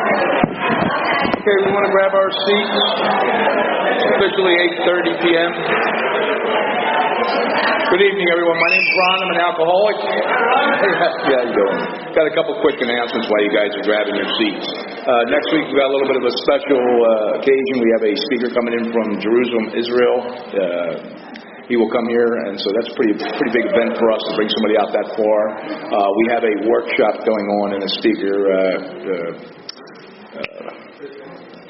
Okay, we want to grab our seats. It's officially 8:30 p.m. Good evening, everyone. My name's Ron. I'm an alcoholic. Yeah, how you doing? Got a couple quick announcements while you guys are grabbing your seats. Next week, we've got a little bit of a special occasion. We have a speaker coming in from Jerusalem, Israel. He will come here, and so that's a pretty big event for us to bring somebody out that far. We have a workshop going on, and a speaker,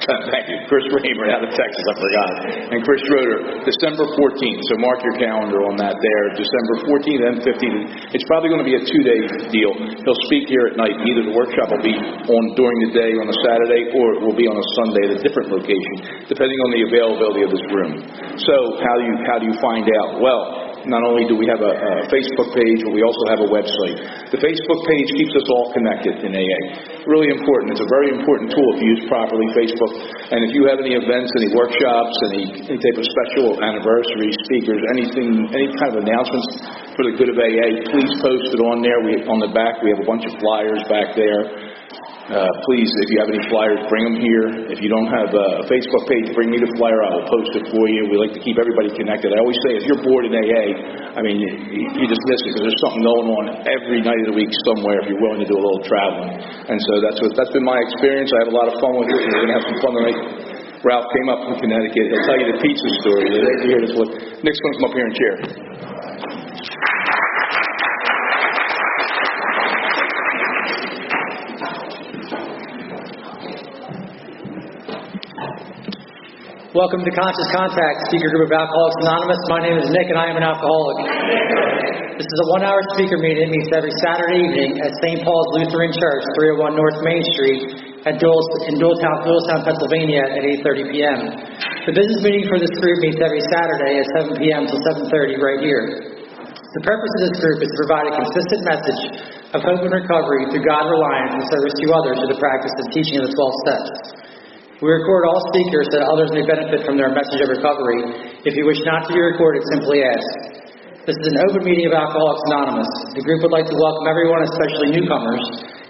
thank you, Chris Raymer out of Texas, I forgot, and Chris Schroeder, December 14th, so mark your calendar on that there, December 14th and 15th. It's probably going to be a 2-day deal. He'll speak here at night. Either the workshop will be on during the day on a Saturday, or it will be on a Sunday at a different location, depending on the availability of this room. So how do you find out? Well, not only do we have a Facebook page, but we also have a website. The Facebook page keeps us all connected in AA. Really important. It's a very important tool if you use properly, Facebook. And if you have any events, any workshops, any type of special anniversary speakers, any kind of announcements for the good of AA, please post it on there. On the back, we have a bunch of flyers back there. Please, if you have any flyers, bring them here. If you don't have a Facebook page, bring me the flyer. I will post it for you. We like to keep everybody connected. I always say, if you're bored in AA, I mean, you just miss it, because there's something going on every night of the week somewhere if you're willing to do a little traveling. And so that's been my experience. I have a lot of fun with it. We're going to have some fun tonight. Ralph came up from Connecticut. He'll tell you the pizza story. Nick's going to come up here and share. Welcome to Conscious Contact, Speaker Group of Alcoholics Anonymous. My name is Nick, and I am an alcoholic. This is a 1-hour speaker meeting. It meets every Saturday evening at St. Paul's Lutheran Church, 301 North Main Street in Doylestown, Pennsylvania at 8:30 p.m. The business meeting for this group meets every Saturday at 7 p.m. till 7:30 right here. The purpose of this group is to provide a consistent message of hope and recovery through God reliance and service to others through the practice and teaching of the 12 steps. We record all speakers so that others may benefit from their message of recovery. If you wish not to be recorded, simply ask. This is an open meeting of Alcoholics Anonymous. The group would like to welcome everyone, especially newcomers.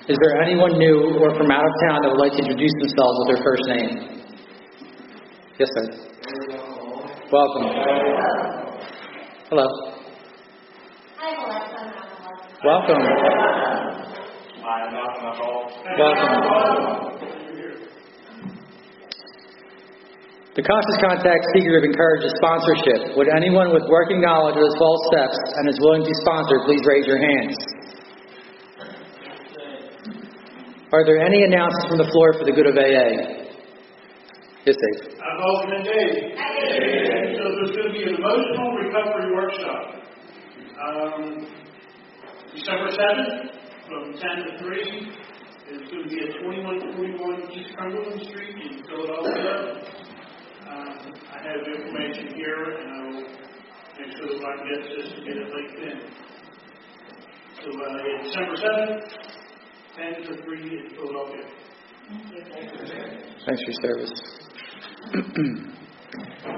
Is there anyone new or from out of town that would like to introduce themselves with their first name? Yes, sir. Welcome. Hello. Welcome. Welcome. The Conscious Contact Speaker Group encourages sponsorship. Would anyone with working knowledge of the 12 steps and is willing to sponsor, please raise your hands. Are there any announcements from the floor for the good of AA? Yes, Dave. I'm Alderman Dave. So there's going to be an emotional recovery workshop. December 7th from 10 to 3. It's going to be at 2141 East Cumberland Street in Philadelphia. I have information here, and I will make sure that I can get this and get it linked in. So December 7th, 10 to 3 in Philadelphia. Thanks for your service.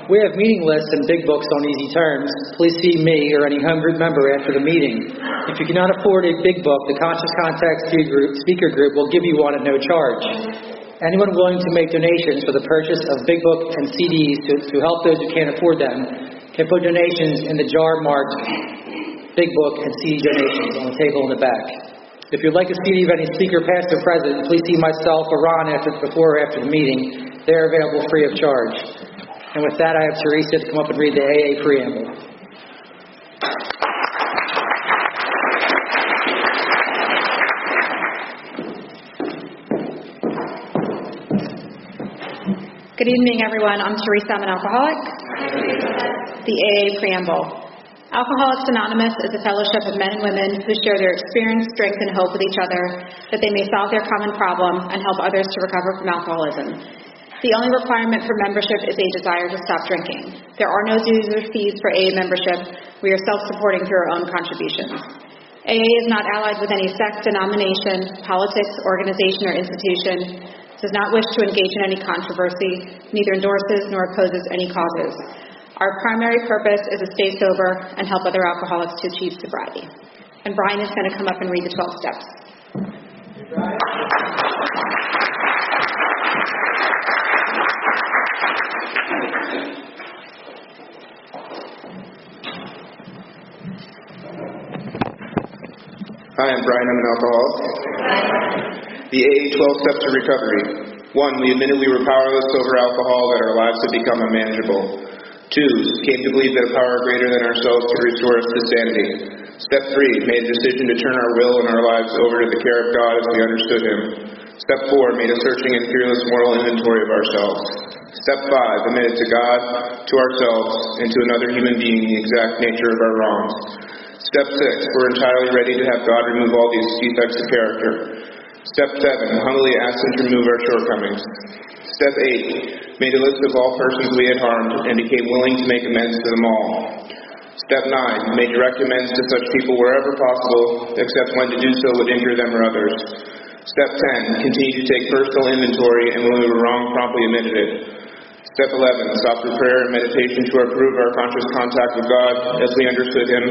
We have meeting lists and big books on easy terms. Please see me or any home group member after the meeting. If you cannot afford a big book, the Conscious Contact Speaker Group will give you one at no charge. Anyone willing to make donations for the purchase of Big Book and CDs to help those who can't afford them can put donations in the jar marked Big Book and CD donations on the table in the back. If you'd like a CD of any speaker, past or present, please see myself or Ron before or after the meeting. They're available free of charge. And with that, I have Teresa to come up and read the AA preamble. Good evening, everyone. I'm Teresa. I'm an alcoholic. The AA Preamble. Alcoholics Anonymous is a fellowship of men and women who share their experience, strength, and hope with each other that they may solve their common problem and help others to recover from alcoholism. The only requirement for membership is a desire to stop drinking. There are no dues or fees for AA membership. We are self-supporting through our own contributions. AA is not allied with any sect, denomination, politics, organization, or institution, does not wish to engage in any controversy, neither endorses nor opposes any causes. Our primary purpose is to stay sober and help other alcoholics to achieve sobriety. And Brian is going to come up and read the 12 steps. Hi, I'm Brian. I'm an alcoholic. The AA 12 Steps to Recovery. 1. We admitted we were powerless over alcohol, that our lives had become unmanageable. 2. Came to believe that a power greater than ourselves could restore us to sanity. Step 3. Made a decision to turn our will and our lives over to the care of God as we understood Him. Step 4. Made a searching and fearless moral inventory of ourselves. Step 5. Admitted to God, to ourselves, and to another human being the exact nature of our wrongs. Step 6. We're entirely ready to have God remove all these defects of character. Step 7. Humbly asked Him to remove our shortcomings. Step 8. Made a list of all persons we had harmed and became willing to make amends to them all. Step 9. Made direct amends to such people wherever possible, except when to do so would injure them or others. Step 10. Continued to take personal inventory, and when we were wrong, promptly admitted it. Step 11. Stopped with prayer and meditation to improve our conscious contact with God as we understood Him,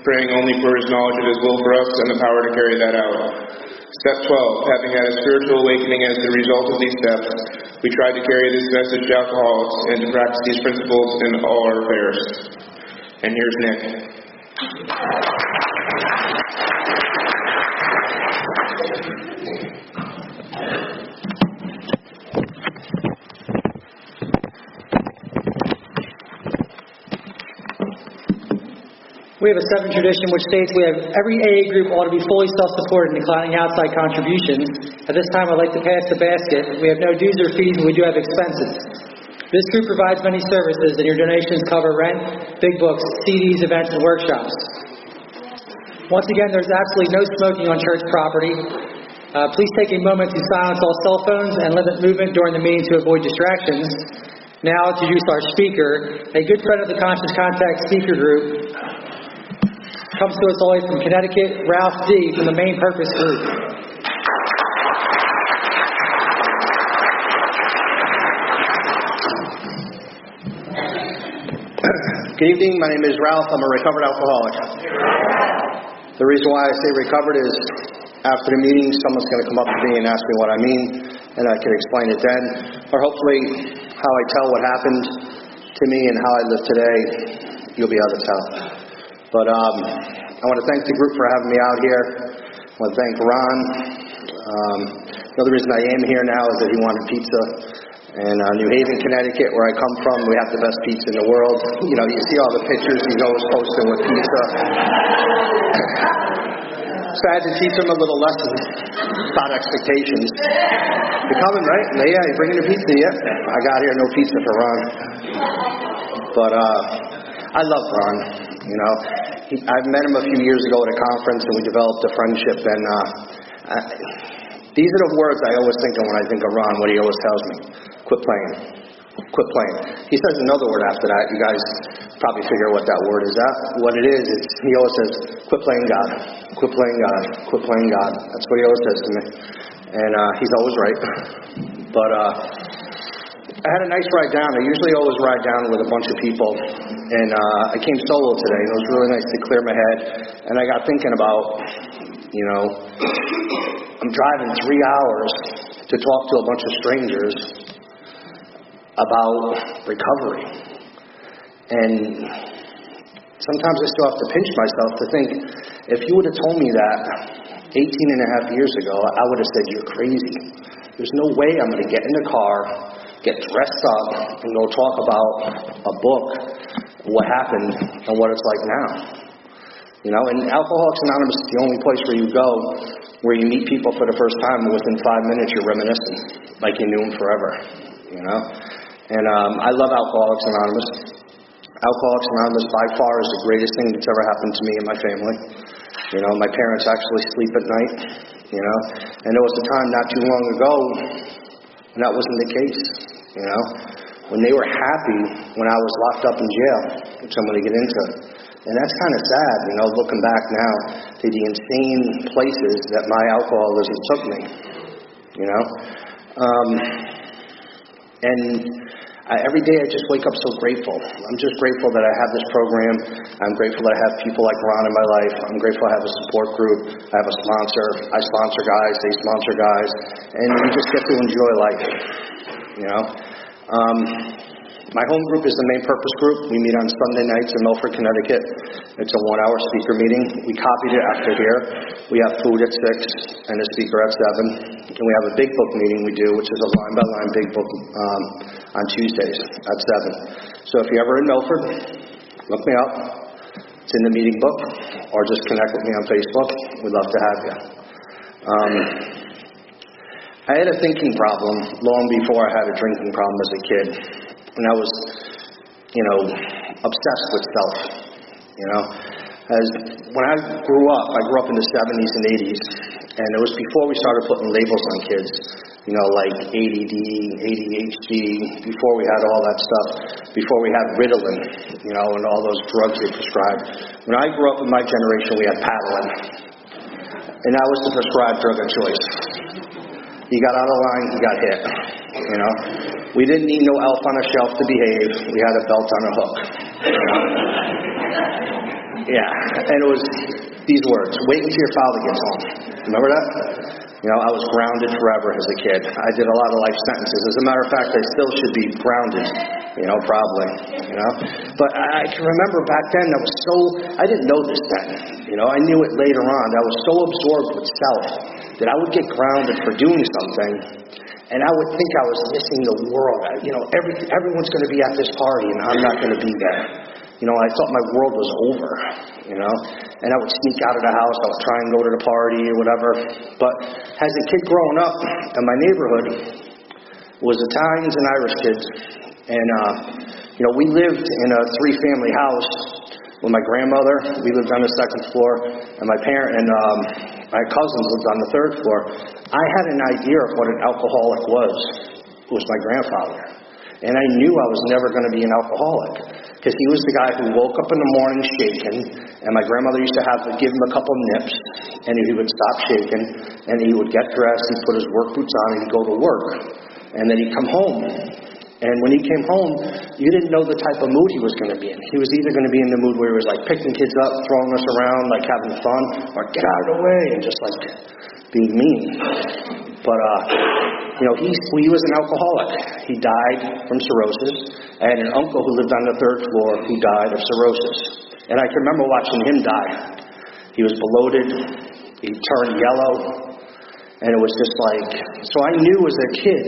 praying only for His knowledge of His will for us and the power to carry that out. Step 12. Having had a spiritual awakening as the result of these steps, we tried to carry this message to alcoholics and to practice these principles in all our affairs. And here's Nick. We have a 7 tradition which states we have every AA group ought to be fully self-supported and declining outside contributions. At this time, I'd like to pass the basket. We have no dues or fees, but we do have expenses. This group provides many services, and your donations cover rent, big books, CDs, events, and workshops. Once again, there's absolutely no smoking on church property. Please take a moment to silence all cell phones and limit movement during the meeting to avoid distractions. Now, to introduce our speaker, a good friend of the Conscious Contact Speaker Group, comes to us all the way from Connecticut, Ralph D. from the Main Purpose Group. Good evening. My name is Ralph. I'm a recovered alcoholic. The reason why I say recovered is after the meeting, someone's going to come up to me and ask me what I mean, and I can explain it then. Or hopefully, how I tell what happened to me and how I live today, you'll be able to tell. But I want to thank the group for having me out here. I want to thank Ron. The other reason I am here now is that he wanted pizza. And New Haven, Connecticut, where I come from, we have the best pizza in the world. You know, you see all the pictures he's always posting with pizza. So I had to teach him a little lesson about expectations. You're coming, right? Yeah, you're bringing the pizza, yeah? I got here, no pizza for Ron. But I love Ron, you know. I met him a few years ago at a conference, and we developed a friendship. And these are the words I always think of when I think of Ron, what he always tells me. Quit playing. Quit playing. He says another word after that. You guys probably figure what that word is. What it is, he always says, quit playing God. Quit playing God. Quit playing God. That's what he always says to me. And he's always right. But I had a nice ride down. I usually always ride down with a bunch of people. And I came solo today, and it was really nice to clear my head. And I got thinking about, you know, I'm driving 3 hours to talk to a bunch of strangers about recovery. And sometimes I still have to pinch myself to think, if you would have told me that 18 and a half years ago, I would have said, you're crazy. There's no way I'm going to get in the car, get dressed up, and go talk about a book, what happened, and what it's like now. You know, and Alcoholics Anonymous is the only place where you go where you meet people for the first time, and within 5 minutes you're reminiscing like you knew them forever, you know. And I love Alcoholics Anonymous. Alcoholics Anonymous by far is the greatest thing that's ever happened to me and my family. You know, my parents actually sleep at night, you know. And there was a time not too long ago when that wasn't the case, you know. When they were happy when I was locked up in jail, which I'm going to get into. And that's kind of sad, you know, looking back now to the insane places that my alcoholism took me, you know. Every day I just wake up so grateful. I'm just grateful that I have this program. I'm grateful that I have people like Ron in my life. I'm grateful I have a support group. I have a sponsor. I sponsor guys. They sponsor guys. And we just get to enjoy life, you know. My home group is the Main Purpose Group. We meet on Sunday nights in Milford, Connecticut. It's a 1-hour speaker meeting. We copied it after here. We have food at 6 and a speaker at 7. And we have a big book meeting we do, which is a line-by-line big book on Tuesdays at 7. So if you're ever in Milford, look me up. It's in the meeting book, or just connect with me on Facebook. We'd love to have you. I had a thinking problem long before I had a drinking problem as a kid. And I was, obsessed with self, As when I grew up in the 70s and 80s, and it was before we started putting labels on kids, like ADD, ADHD, before we had all that stuff, before we had Ritalin, and all those drugs they prescribed. When I grew up in my generation, we had Paddling, and that was the prescribed drug of choice. He got out of line, he got hit, We didn't need no elf on a shelf to behave. We had a belt on a hook. Yeah, and it was these words, wait until your father gets home. Remember that? I was grounded forever as a kid. I did a lot of life sentences. As a matter of fact, I still should be grounded, probably, But I can remember back then, I didn't know this then, I knew it later on. I was so absorbed with self that I would get grounded for doing something, and I would think I was missing the world. Everyone's going to be at this party, and I'm not going to be there. I thought my world was over, and I would sneak out of the house. I would try and go to the party or whatever. But as a kid growing up in my neighborhood was Italians and Irish kids, and we lived in a 3-family house with my grandmother. We lived on the 2nd floor, and my parent and my cousins lived on the 3rd floor. I had an idea of what an alcoholic was. It was my grandfather. And I knew I was never going to be an alcoholic, because he was the guy who woke up in the morning shaking, and my grandmother used to have to give him a couple nips, and he would stop shaking, and he would get dressed, he'd put his work boots on, and he'd go to work. And then he'd come home. And when he came home, you didn't know the type of mood he was going to be in. He was either going to be in the mood where he was like picking kids up, throwing us around, like having fun, or get out of the way, and just like being mean. But, he was an alcoholic. He died from cirrhosis. I had an uncle who lived on the 3rd floor who died of cirrhosis. And I can remember watching him die. He was bloated. He turned yellow. And it was just like, so I knew as a kid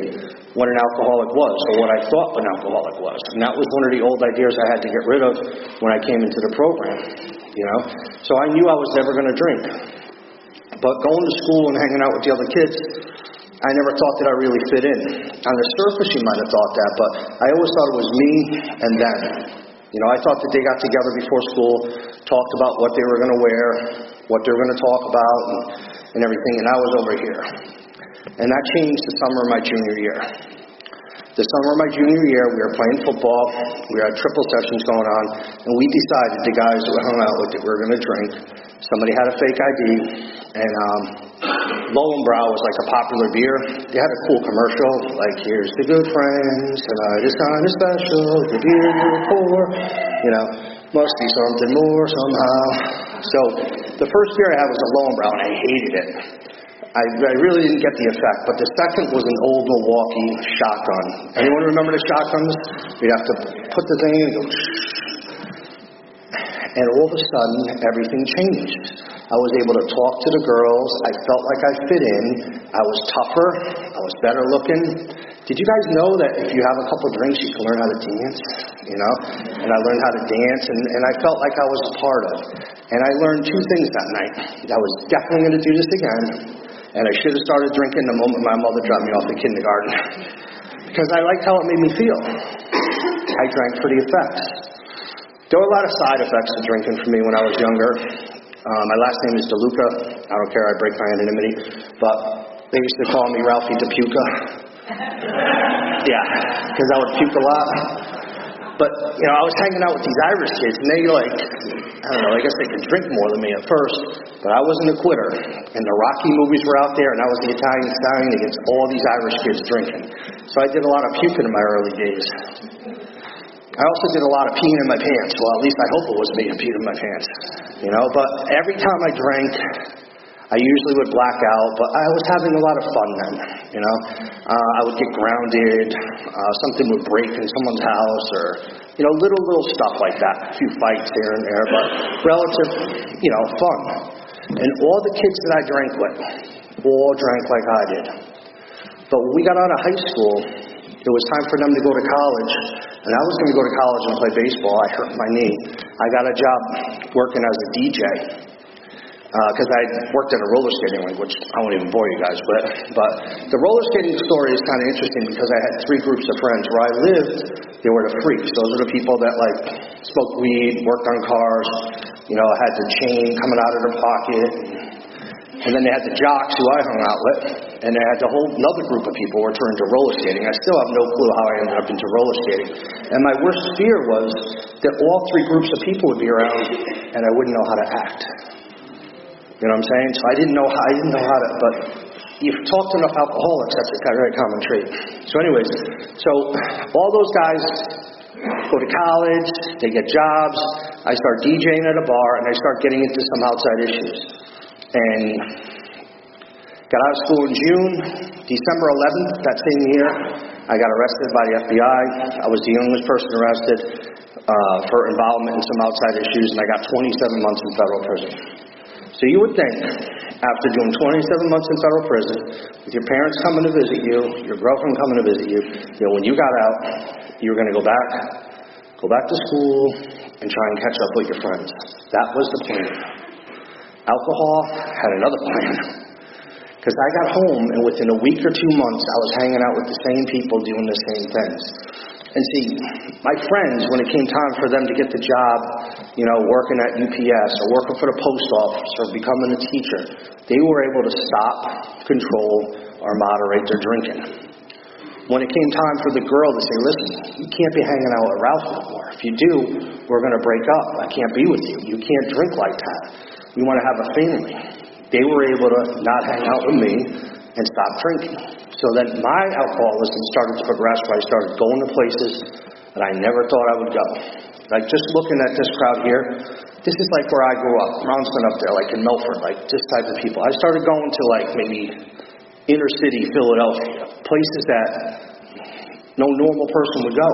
what an alcoholic was, or what I thought an alcoholic was. And that was one of the old ideas I had to get rid of when I came into the program, So I knew I was never going to drink. But going to school and hanging out with the other kids, I never thought that I really fit in. On the surface, you might have thought that, but I always thought it was me and them. I thought that they got together before school, talked about what they were going to wear, what they were going to talk about, and everything, and I was over here. And that changed the summer of my junior year. The summer of my junior year, we were playing football, we had triple sessions going on, and we decided, the guys that we hung out with, that we were going to drink. Somebody had a fake ID, and Doylestown was like a popular beer. They had a cool commercial, like, here's the good friends, tonight is kind of special, the beer you're for, must be something more somehow. So the first beer I had was a Doylestown, and I hated it. I really didn't get the effect, but the second was an old Milwaukee shotgun. Anyone remember the shotguns? You'd have to put the thing in and go, and all of a sudden, everything changed. I was able to talk to the girls. I felt like I fit in. I was tougher. I was better looking. Did you guys know that if you have a couple drinks, you can learn how to dance? And I learned how to dance, and I felt like I was a part of. And I learned 2 things that night. I was definitely going to do this again, and I should have started drinking the moment my mother dropped me off to kindergarten, because I liked how it made me feel. I drank for the effects. There were a lot of side effects to drinking for me when I was younger. My last name is DeLuca. I don't care, I break my anonymity. But they used to call me Ralphie DePuca. Yeah, because I would puke a lot. But, I was hanging out with these Irish kids, and they I guess they could drink more than me at first, but I wasn't a quitter. And the Rocky movies were out there, and I was the Italian stallion against all these Irish kids drinking. So I did a lot of puking in my early days. I also did a lot of peeing in my pants. Well, at least I hope it was me who peed in my pants. But every time I drank, I usually would black out, but I was having a lot of fun then, you know. I would get grounded, something would break in someone's house, or, you know, little stuff like that. A few fights here and there, but relative, you know, fun. And all the kids that I drank with, all drank like I did. But when we got out of high school, it was time for them to go to college, and I was going to go to college and play baseball. I hurt my knee. I got a job working as a DJ. Because I worked at a roller skating rink, which I won't even bore you guys with. But the roller skating story is kind of interesting because I had three groups of friends. Where I lived, they were the freaks. Those are the people that, like, smoked weed, worked on cars, you know, had the chain coming out of their pocket. And then they had the jocks who I hung out with. And they had the whole another group of people who were into roller skating. I still have no clue how I ended up into roller skating. And my worst fear was that all three groups of people would be around and I wouldn't know how to act. You know what I'm saying? So I didn't know how to, but you've talked to enough alcoholics, that's a very common trait. So anyways, so all those guys go to college, they get jobs, I start DJing at a bar, and I start getting into some outside issues. And got out of school in June, December 11th, that same year, I got arrested by the FBI. I was the youngest person arrested for involvement in some outside issues, and I got 27 months in federal prison. So you would think, after doing 27 months in federal prison, with your parents coming to visit you, your girlfriend coming to visit you, you know, when you got out, you were going to go back to school and try and catch up with your friends. That was the plan. Alcohol had another plan. Because I got home, and within a week or 2 months, I was hanging out with the same people doing the same things. And see, my friends, when it came time for them to get the job, you know, working at UPS or working for the post office or becoming a teacher, they were able to stop, control, or moderate their drinking. When it came time for the girl to say, listen, you can't be hanging out with Ralph no more. If you do, we're going to break up. I can't be with you. You can't drink like that. We want to have a family. They were able to not hang out with me and stop drinking. So then my alcoholism started to progress where I started going to places that I never thought I would go. Like just looking at this crowd here, this is like where I grew up. Ron's been up there, like in Milford, like this type of people. I started going to like maybe inner city Philadelphia, places that no normal person would go,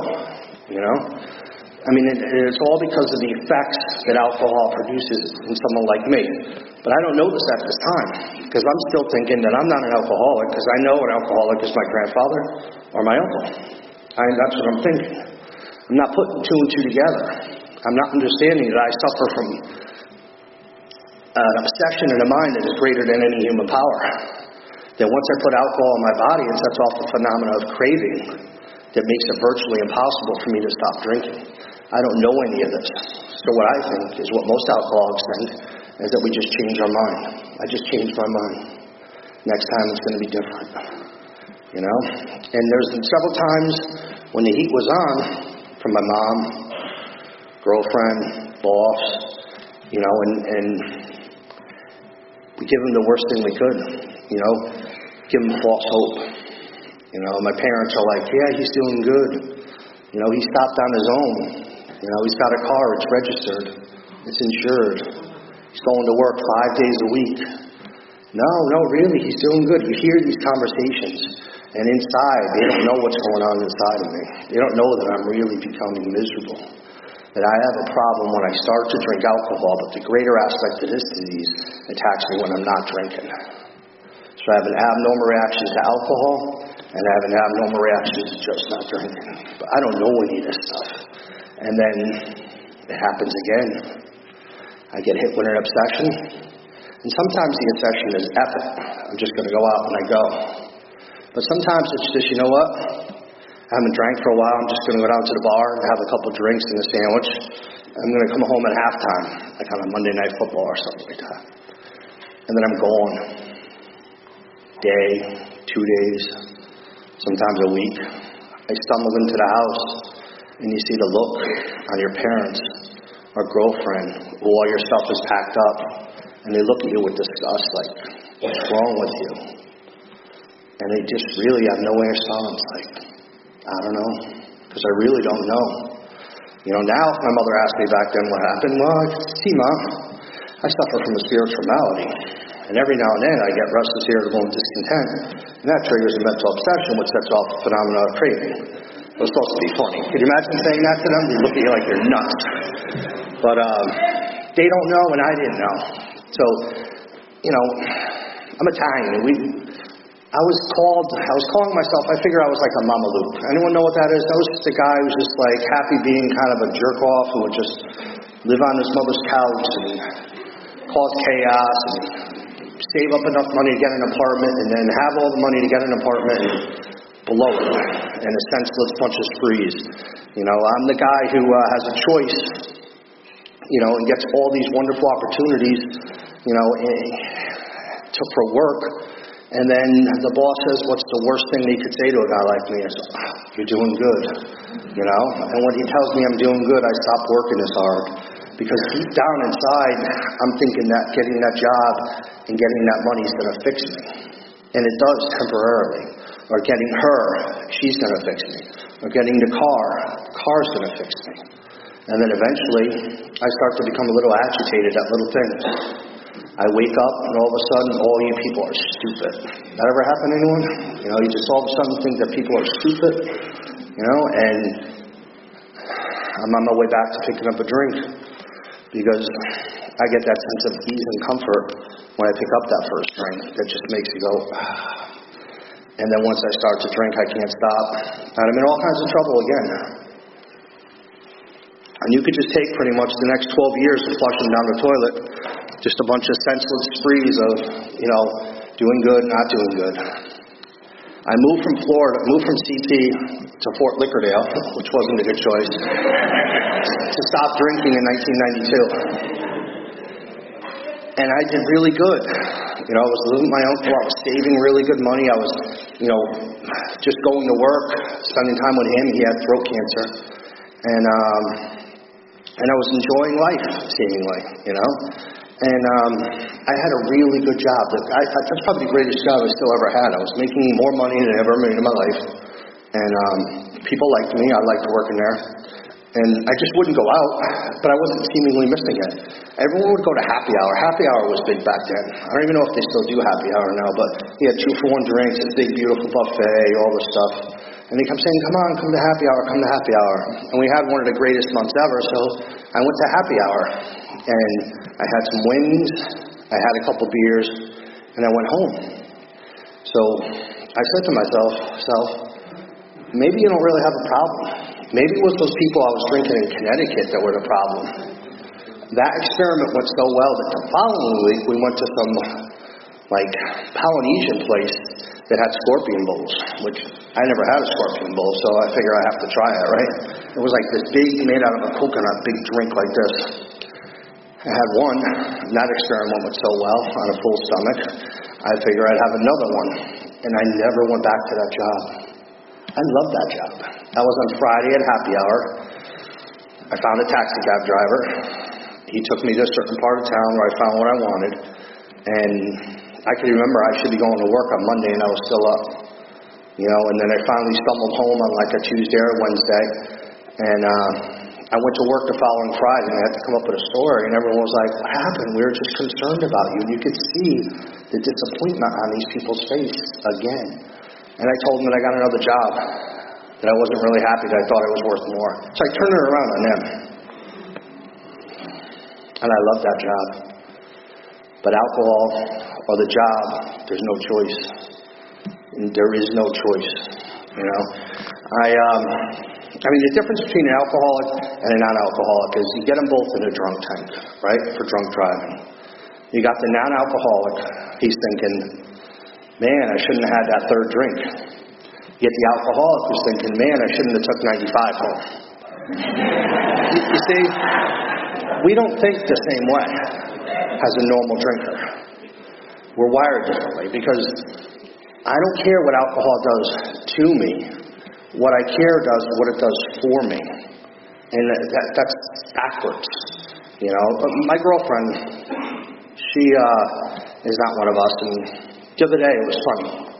you know? I mean, it's all because of the effects that alcohol produces in someone like me. But I don't know this at this time, because I'm still thinking that I'm not an alcoholic, because I know an alcoholic is my grandfather or my uncle. That's what I'm thinking. I'm not putting two and two together. I'm not understanding that I suffer from an obsession in a mind that is greater than any human power. That once I put alcohol in my body, it sets off a phenomena of craving that makes it virtually impossible for me to stop drinking. I don't know any of this. So what I think is what most alcoholics think, is that we just change our mind. I just changed my mind. Next time it's going to be different. You know? And there's been several times when the heat was on from my mom, girlfriend, boss, you know, and we give them the worst thing we could, you know, give them false hope. You know, my parents are like, yeah, he's doing good. You know, he stopped on his own. You know, he's got a car, it's registered, it's insured. He's going to work 5 days a week. No, really, he's doing good. You hear these conversations, and inside, they don't know what's going on inside of me. They don't know that I'm really becoming miserable. That I have a problem when I start to drink alcohol, but the greater aspect of this disease attacks me when I'm not drinking. So I have an abnormal reaction to alcohol, and I have an abnormal reaction to just not drinking. But I don't know any of this stuff. And then it happens again. I get hit with an obsession. And sometimes the obsession is epic. I'm just going to go out and I go. But sometimes it's just, you know what? I haven't drank for a while. I'm just going to go down to the bar and have a couple drinks and a sandwich. I'm going to come home at halftime, like on a Monday Night Football or something like that. And then I'm gone. Day, 2 days, sometimes a week. I stumble into the house and you see the look on your parents or girlfriend, all your stuff is packed up, and they look at you with disgust, like, what's wrong with you? And they just really have no response, like, I don't know, because I really don't know. You know, now my mother asked me back then what happened. Well, see, Mom, I suffer from a spiritual malady, And every now and then I get restless, irritable, and discontent, and that triggers a mental obsession, which sets off the phenomenon of craving. It was supposed to be funny. Could you imagine saying that to them? They look at you like you're nuts. But they don't know, and I didn't know. So, I'm Italian, and I was calling myself, I figure I was like a Mama Luke. Anyone know what that is? That was just a guy who was just like happy being kind of a jerk-off who would just live on his mother's couch and cause chaos and save up enough money to get an apartment and then have all the money to get an apartment and blow it in a senseless bunch of sprees. I'm the guy who has a choice, and gets all these wonderful opportunities, for work. And then the boss says, what's the worst thing they could say to a guy like me? I say, you're doing good, And when he tells me I'm doing good, I stop working as hard. Because deep down inside, I'm thinking that getting that job and getting that money is going to fix me. And it does temporarily. Or getting her, she's going to fix me. Or getting the car's going to fix me. And then eventually, I start to become a little agitated at little things. I wake up and all of a sudden, all you people are stupid. That ever happen to anyone? You just all of a sudden think that people are stupid, and I'm on my way back to picking up a drink because I get that sense of ease and comfort when I pick up that first drink that just makes you go, and then once I start to drink, I can't stop, and I'm in all kinds of trouble again. And you could just take pretty much the next 12 years of flushing down the toilet. Just a bunch of senseless sprees of, doing good, not doing good. I moved from CT to Fort Lickerdale, which wasn't a good choice, to stop drinking in 1992. And I did really good. I was living with my uncle, I was saving really good money, I was, just going to work, spending time with him. He had throat cancer. And I was enjoying life, seemingly, And I had a really good job. That's probably the greatest job I still ever had. I was making more money than I ever made in my life. And people liked me. I liked working there. And I just wouldn't go out, but I wasn't seemingly missing it. Everyone would go to happy hour. Happy hour was big back then. I don't even know if they still do happy hour now, but he had 2-for-1 drinks, a big, beautiful buffet, all this stuff. And he kept saying, come on, come to happy hour, come to happy hour. And we had one of the greatest months ever, so I went to happy hour. And I had some wings, I had a couple beers, and I went home. So I said to myself, maybe you don't really have a problem. Maybe it was those people I was drinking in Connecticut that were the problem. That experiment went so well that the following week we went to some Polynesian place that had scorpion bowls, which I never had a scorpion bowl, so I figure I have to try it, right? It was like this big, made out of a coconut, big drink like this. I had one, and that experiment went so well on a full stomach, I figured I'd have another one, and I never went back to that job. I loved that job. That was on Friday at happy hour. I found a taxi cab driver. He took me to a certain part of town where I found what I wanted, and I could remember I should be going to work on Monday, and I was still up. And then I finally stumbled home on like a Tuesday or Wednesday, and I went to work the following Friday, and I had to come up with a story, and everyone was like, what happened? We were just concerned about you. And you could see the disappointment on these people's face again. And I told them that I got another job, that I wasn't really happy, that I thought it was worth more. So I turned it around on them. And I loved that job. But alcohol or the job, there's no choice. And there is no choice, the difference between an alcoholic and a non-alcoholic is you get them both in a drunk tank, right, for drunk driving. You got the non-alcoholic, he's thinking, man, I shouldn't have had that third drink. You get the alcoholic who's thinking, man, I shouldn't have took 95 home. You see, we don't think the same way as a normal drinker. We're wired differently because I don't care what alcohol does to me. What I care does what it does for me. And that's backwards. My girlfriend, she is not one of us. And the other day, it was funny.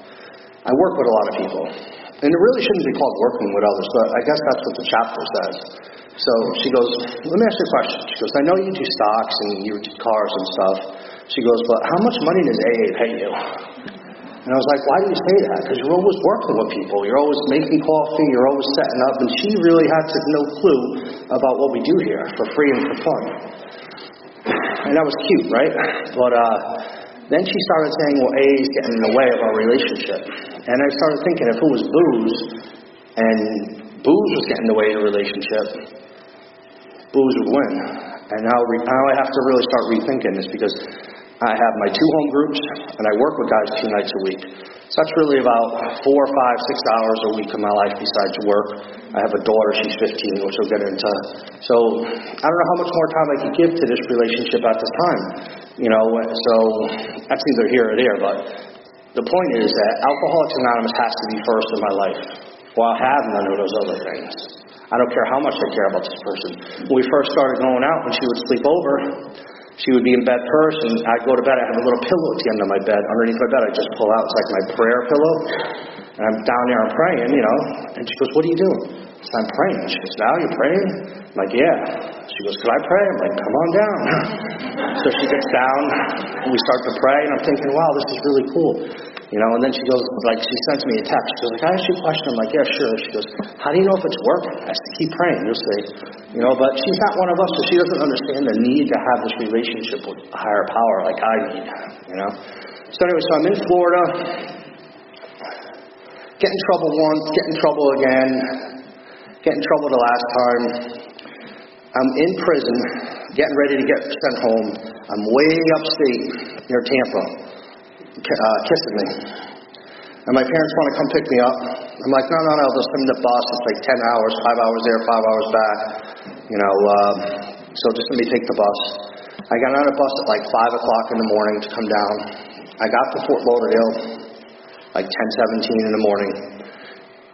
I work with a lot of people. And it really shouldn't be called working with others, but I guess that's what the chapter says. So she goes, let me ask you a question. She goes, I know you do stocks and you do cars and stuff. She goes, but how much money does AA pay you? And I was like, why do you say that? Because you're always working with people. You're always making coffee. You're always setting up. And she really had no clue about what we do here for free and for fun. And that was cute, right? But then she started saying, well, AA is getting in the way of our relationship. And I started thinking, if it was booze, and booze was getting in the way of the relationship, booze would win. And now I have to really start rethinking this, because I have my 2 home groups, and I work with guys 2 nights a week. So that's really about 4, 5, 6 hours a week of my life besides work. I have a daughter, she's 15, which we'll get into. So I don't know how much more time I could give to this relationship at this time. So that's either here or there. But the point is that Alcoholics Anonymous has to be first in my life. Well, I have none of those other things. I don't care how much I care about this person. When we first started going out, when she would sleep over, she would be in bed first, and I'd go to bed. I have a little pillow at the end of my bed. Underneath my bed, I just pull out. It's like my prayer pillow. And I'm down there, I'm praying, And she goes, what are you doing? I said, I'm praying. She goes, Val, you're praying? I'm like, yeah. She goes, could I pray? I'm like, come on down. So she gets down, and we start to pray, and I'm thinking, wow, this is really cool. And then she goes, she sends me a text. She goes, can I ask you a question? I'm like, yeah, sure. She goes, how do you know if it's working? I said, keep praying. You'll see. But she's not one of us, so she doesn't understand the need to have this relationship with a higher power like I need, So anyway, so I'm in Florida, get in trouble once, get in trouble again, get in trouble the last time. I'm in prison, getting ready to get sent home. I'm way upstate near Tampa. Kissing me. And my parents want to come pick me up. I'm like, no, they'll send the bus. It's like 10 hours, 5 hours there, 5 hours back. So just let me take the bus. I got on a bus at like 5 o'clock in the morning to come down. I got to Fort Lauderdale like 10:17 in the morning.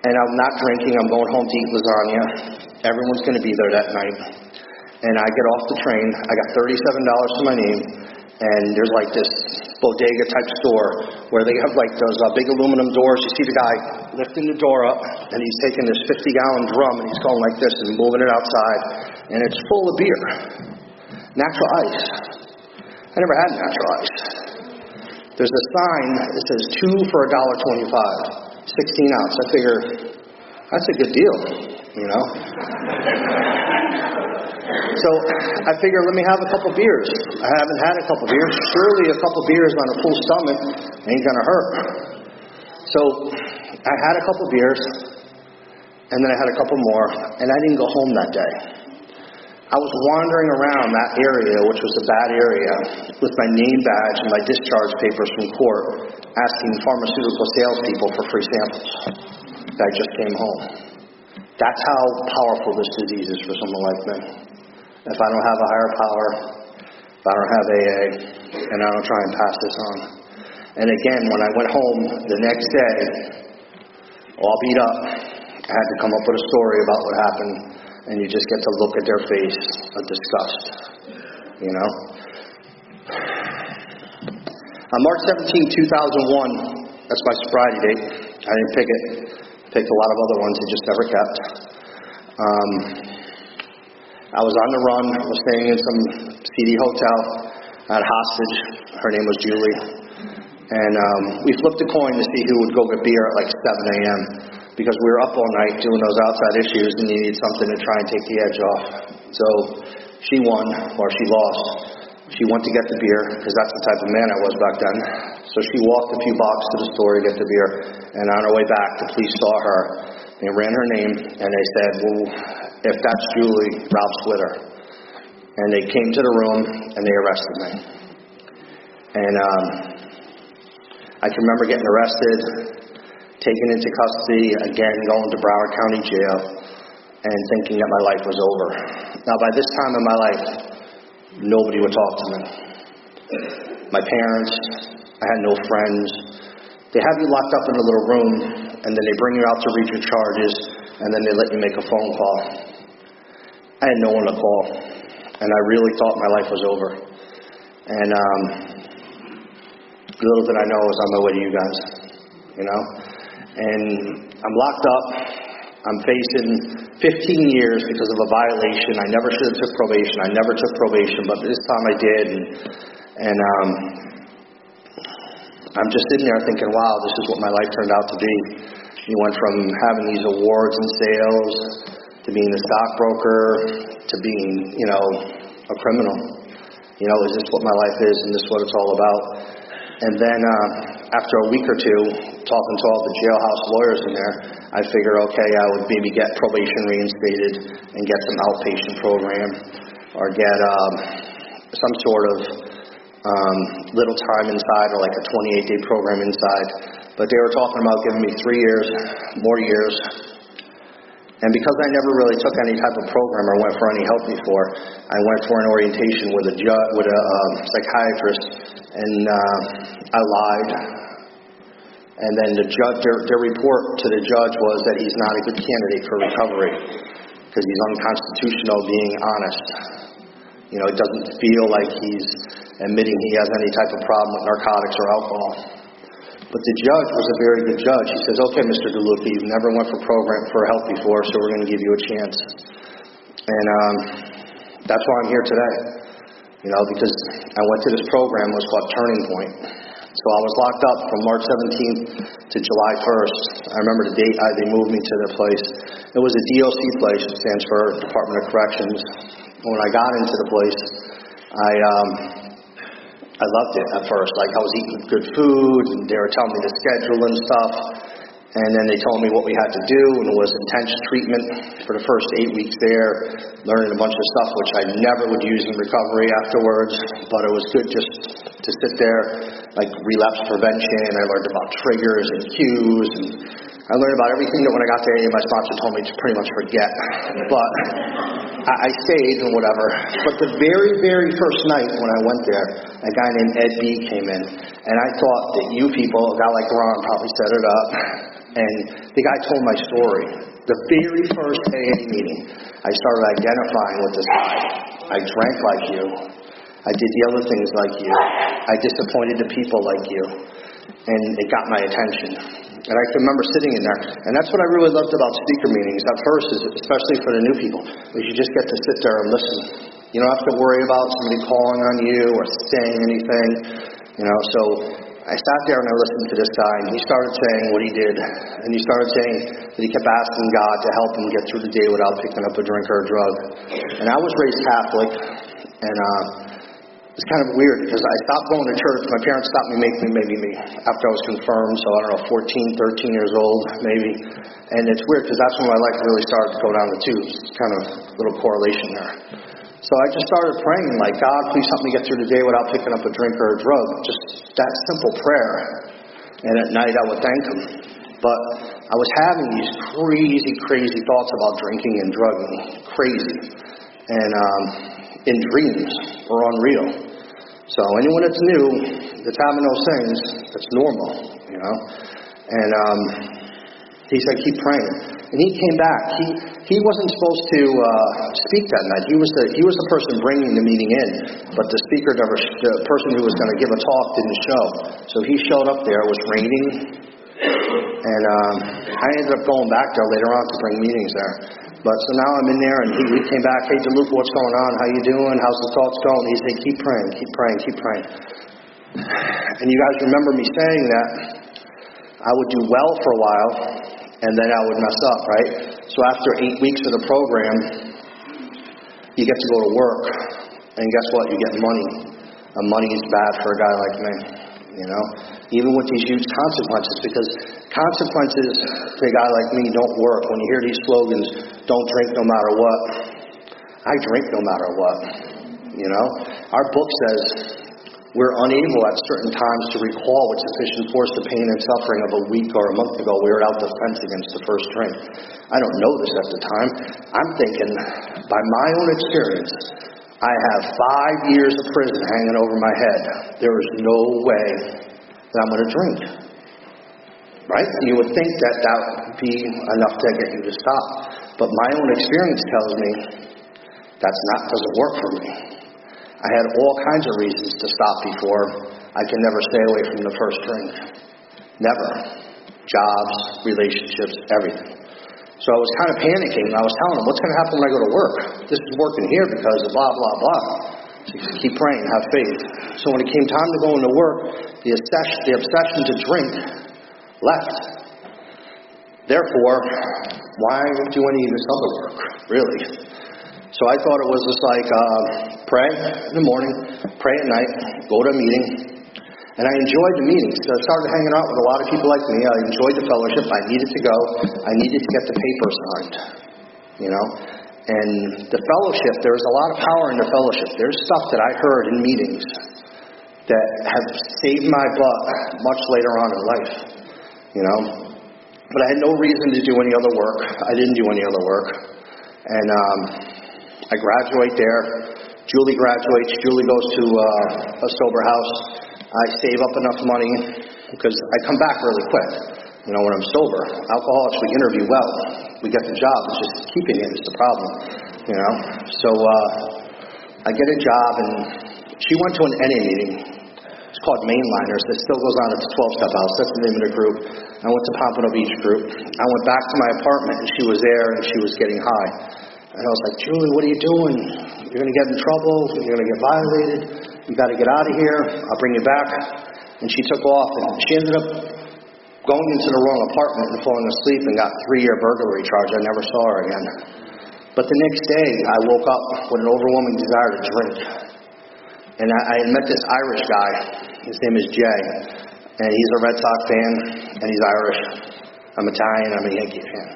And I'm not drinking. I'm going home to eat lasagna. Everyone's going to be there that night. And I get off the train. I got $37 to my name. And there's like this bodega type store where they have like those big aluminum doors. You see the guy lifting the door up, and he's taking this 50-gallon drum, and he's going like this and moving it outside. And it's full of beer. Natural ice. I never had natural ice. There's a sign that says 2 for $1.25, 16 ounce. I figure, that's a good deal, So I figure, let me have a couple beers. I haven't had a couple beers. Surely a couple beers on a full stomach ain't going to hurt. So I had a couple beers, and then I had a couple more, and I didn't go home that day. I was wandering around that area, which was a bad area, with my name badge and my discharge papers from court, asking pharmaceutical salespeople for free samples. I just came home. That's how powerful this disease is for someone like me. If I don't have a higher power, if I don't have AA, and I don't try and pass this on. And again, when I went home the next day, all beat up, I had to come up with a story about what happened, and you just get to look at their face of disgust, On March 17, 2001, that's my sobriety date. I didn't pick it. Picked a lot of other ones I just never kept. I was on the run. I was staying in some seedy hotel. I had a hostage. Her name was Julie. And we flipped a coin to see who would go get beer at like 7 a.m. because we were up all night doing those outside issues, and you need something to try and take the edge off. So she won, or she lost. She went to get the beer, because that's the type of man I was back then. So she walked a few blocks to the store to get the beer, and on her way back, the police saw her. They ran her name, and they said, well, if that's Julie, Ralph's with her. And they came to the room, and they arrested me. And I can remember getting arrested, taken into custody, again going to Broward County Jail, and thinking that my life was over. Now, by this time in my life, nobody would talk to me. My parents, I had no friends. They have you locked up in a little room, and then they bring you out to read your charges, and then they let you make a phone call. I had no one to call, and I really thought my life was over. And little did I know I was on my way to you guys, And I'm locked up. I'm facing 15 years because of a violation. I never should have took probation. I never took probation, but this time I did. And I'm just sitting there thinking, wow, this is what my life turned out to be. You went from having these awards and sales to being a stockbroker to being, a criminal. Is this what my life is and this is what it's all about? And then after a week or two, talking to all the jailhouse lawyers in there, I figured, okay, I would maybe get probation reinstated and get some outpatient program or get some sort of little time inside or like a 28-day program inside. But they were talking about giving me 3 years, more years. And because I never really took any type of program or went for any help before, I went for an orientation with a psychiatrist, and I lied. And then the judge, their report to the judge was that he's not a good candidate for recovery because he's unconstitutional being honest. It doesn't feel like he's admitting he has any type of problem with narcotics or alcohol. But the judge was a very good judge. He says, okay, Mr. DeLuca, you've never went for help before, so we're going to give you a chance. And that's why I'm here today. Because I went to this program, it was called Turning Point. So I was locked up from March 17th to July 1st. I remember the date they moved me to the place. It was a DOC place, it stands for Department of Corrections. When I got into the place, I loved it at first. Like, I was eating good food, and they were telling me the schedule and stuff. And then they told me what we had to do, and it was intense treatment for the first 8 weeks there, learning a bunch of stuff which I never would use in recovery afterwards. But it was good just to sit there, like relapse prevention. I learned about triggers and cues, and I learned about everything that when I got there, my sponsor told me to pretty much forget. But I stayed and whatever. But the very, very first night when I went there, a guy named Ed B came in. And I thought that you people, a guy like Ron probably set it up. And the guy told my story. The very first AA meeting, I started identifying with this guy. I drank like you. I did the other things like you. I disappointed the people like you. And it got my attention. And I can remember sitting in there. And that's what I really loved about speaker meetings at first, is especially for the new people, is you just get to sit there and listen. You don't have to worry about somebody calling on you or saying anything. So I sat there and I listened to this guy, and he started saying what he did. And he started saying that he kept asking God to help him get through the day without picking up a drink or a drug. And I was raised Catholic, and it's kind of weird because I stopped going to church. My parents stopped me making me after I was confirmed, so I don't know, 14, 13 years old maybe. And it's weird because that's when my life really started to go down the tubes. It's kind of a little correlation there. So I just started praying, like, God, please help me get through the day without picking up a drink or a drug. Just that simple prayer. And at night I would thank him. But I was having these crazy thoughts about drinking and drugging. Crazy. And in dreams or unreal. So anyone that's new, that's having those things, that's normal, And he said, keep praying. And he came back. He wasn't supposed to speak that night. He was the person bringing the meeting in, but the person who was going to give a talk didn't show. So he showed up there. It was raining, and I ended up going back there later on to bring meetings there. But so now I'm in there, and he came back. Hey, DeLuca, what's going on? How you doing? How's the thoughts going? He said, keep praying, keep praying, keep praying. And you guys remember me saying that I would do well for a while, and then I would mess up, right? So after 8 weeks of the program, you get to go to work, and guess what? You get money. And money is bad for a guy like me, Even with these huge consequences, because consequences to a guy like me don't work. When you hear these slogans, don't drink no matter what. I drink no matter what, Our book says we're unable at certain times to recall with sufficient force the pain and suffering of a week or a month ago we were out defense against the first drink. I don't know this at the time. I'm thinking, by my own experience, I have 5 years of prison hanging over my head. There is no way that I'm going to drink. Right? You would think that would be enough to get you to stop. But my own experience tells me doesn't work for me. I had all kinds of reasons to stop before. I can never stay away from the first drink. Never. Jobs, relationships, everything. So I was kind of panicking. I was telling him, what's going to happen when I go to work? This is working here because of blah, blah, blah. keep praying, have faith. So when it came time to go into work, the obsession to drink left. Therefore, why do any of this other work, really? So I thought it was just like pray in the morning, pray at night, go to a meeting. And I enjoyed the meetings. So I started hanging out with a lot of people like me. I enjoyed the fellowship. I needed to go. I needed to get the paper signed, you know. And the fellowship, there's a lot of power in the fellowship. There's stuff that I heard in meetings that have saved my butt much later on in life, you know. But I had no reason to do any other work. I didn't do any other work. And I graduate there. Julie graduates. Julie goes to a sober house. I save up enough money because I come back really quick, you know, when I'm sober. Alcoholics, we interview well. We get the job. It's just keeping it is the problem, you know. So I get a job, and she went to an NA meeting. It's called Mainliners. It still goes on at the 12-step house. That's the name of the group. I went to Pompano Beach group. I went back to my apartment, and she was there, and she was getting high. And I was like, Julie, what are you doing? You're going to get in trouble. You're going to get violated. You got to get out of here. I'll bring you back. And she took off, and she ended up going into the wrong apartment and falling asleep and got 3-year burglary charge. I never saw her again. But the next day, I woke up with an overwhelming desire to drink. And I had met this Irish guy. His name is Jay. And he's a Red Sox fan, and he's Irish. I'm Italian. I'm a Yankee fan.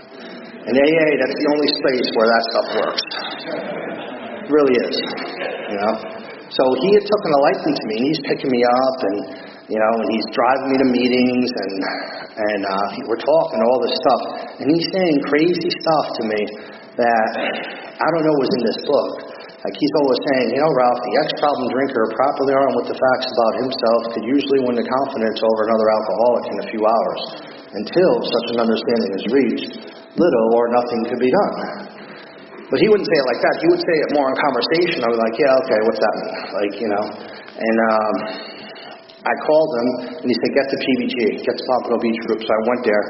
And AA, that's the only space where that stuff works. It really is, you know. So he had taken a liking to me, and he's picking me up, and you know, and he's driving me to meetings, and we're talking all this stuff, and he's saying crazy stuff to me that I don't know was in this book. Like he's always saying, you know, Ralph, the ex-problem drinker, properly armed with the facts about himself, could usually win the confidence over another alcoholic in a few hours. Until such an understanding is reached, little or nothing could be done. But he wouldn't say it like that. He would say it more in conversation. I was like, yeah, okay, what's that mean? Like, you know. And I called him, and he said, get to PBG, get to Pompano Beach Group. So I went there,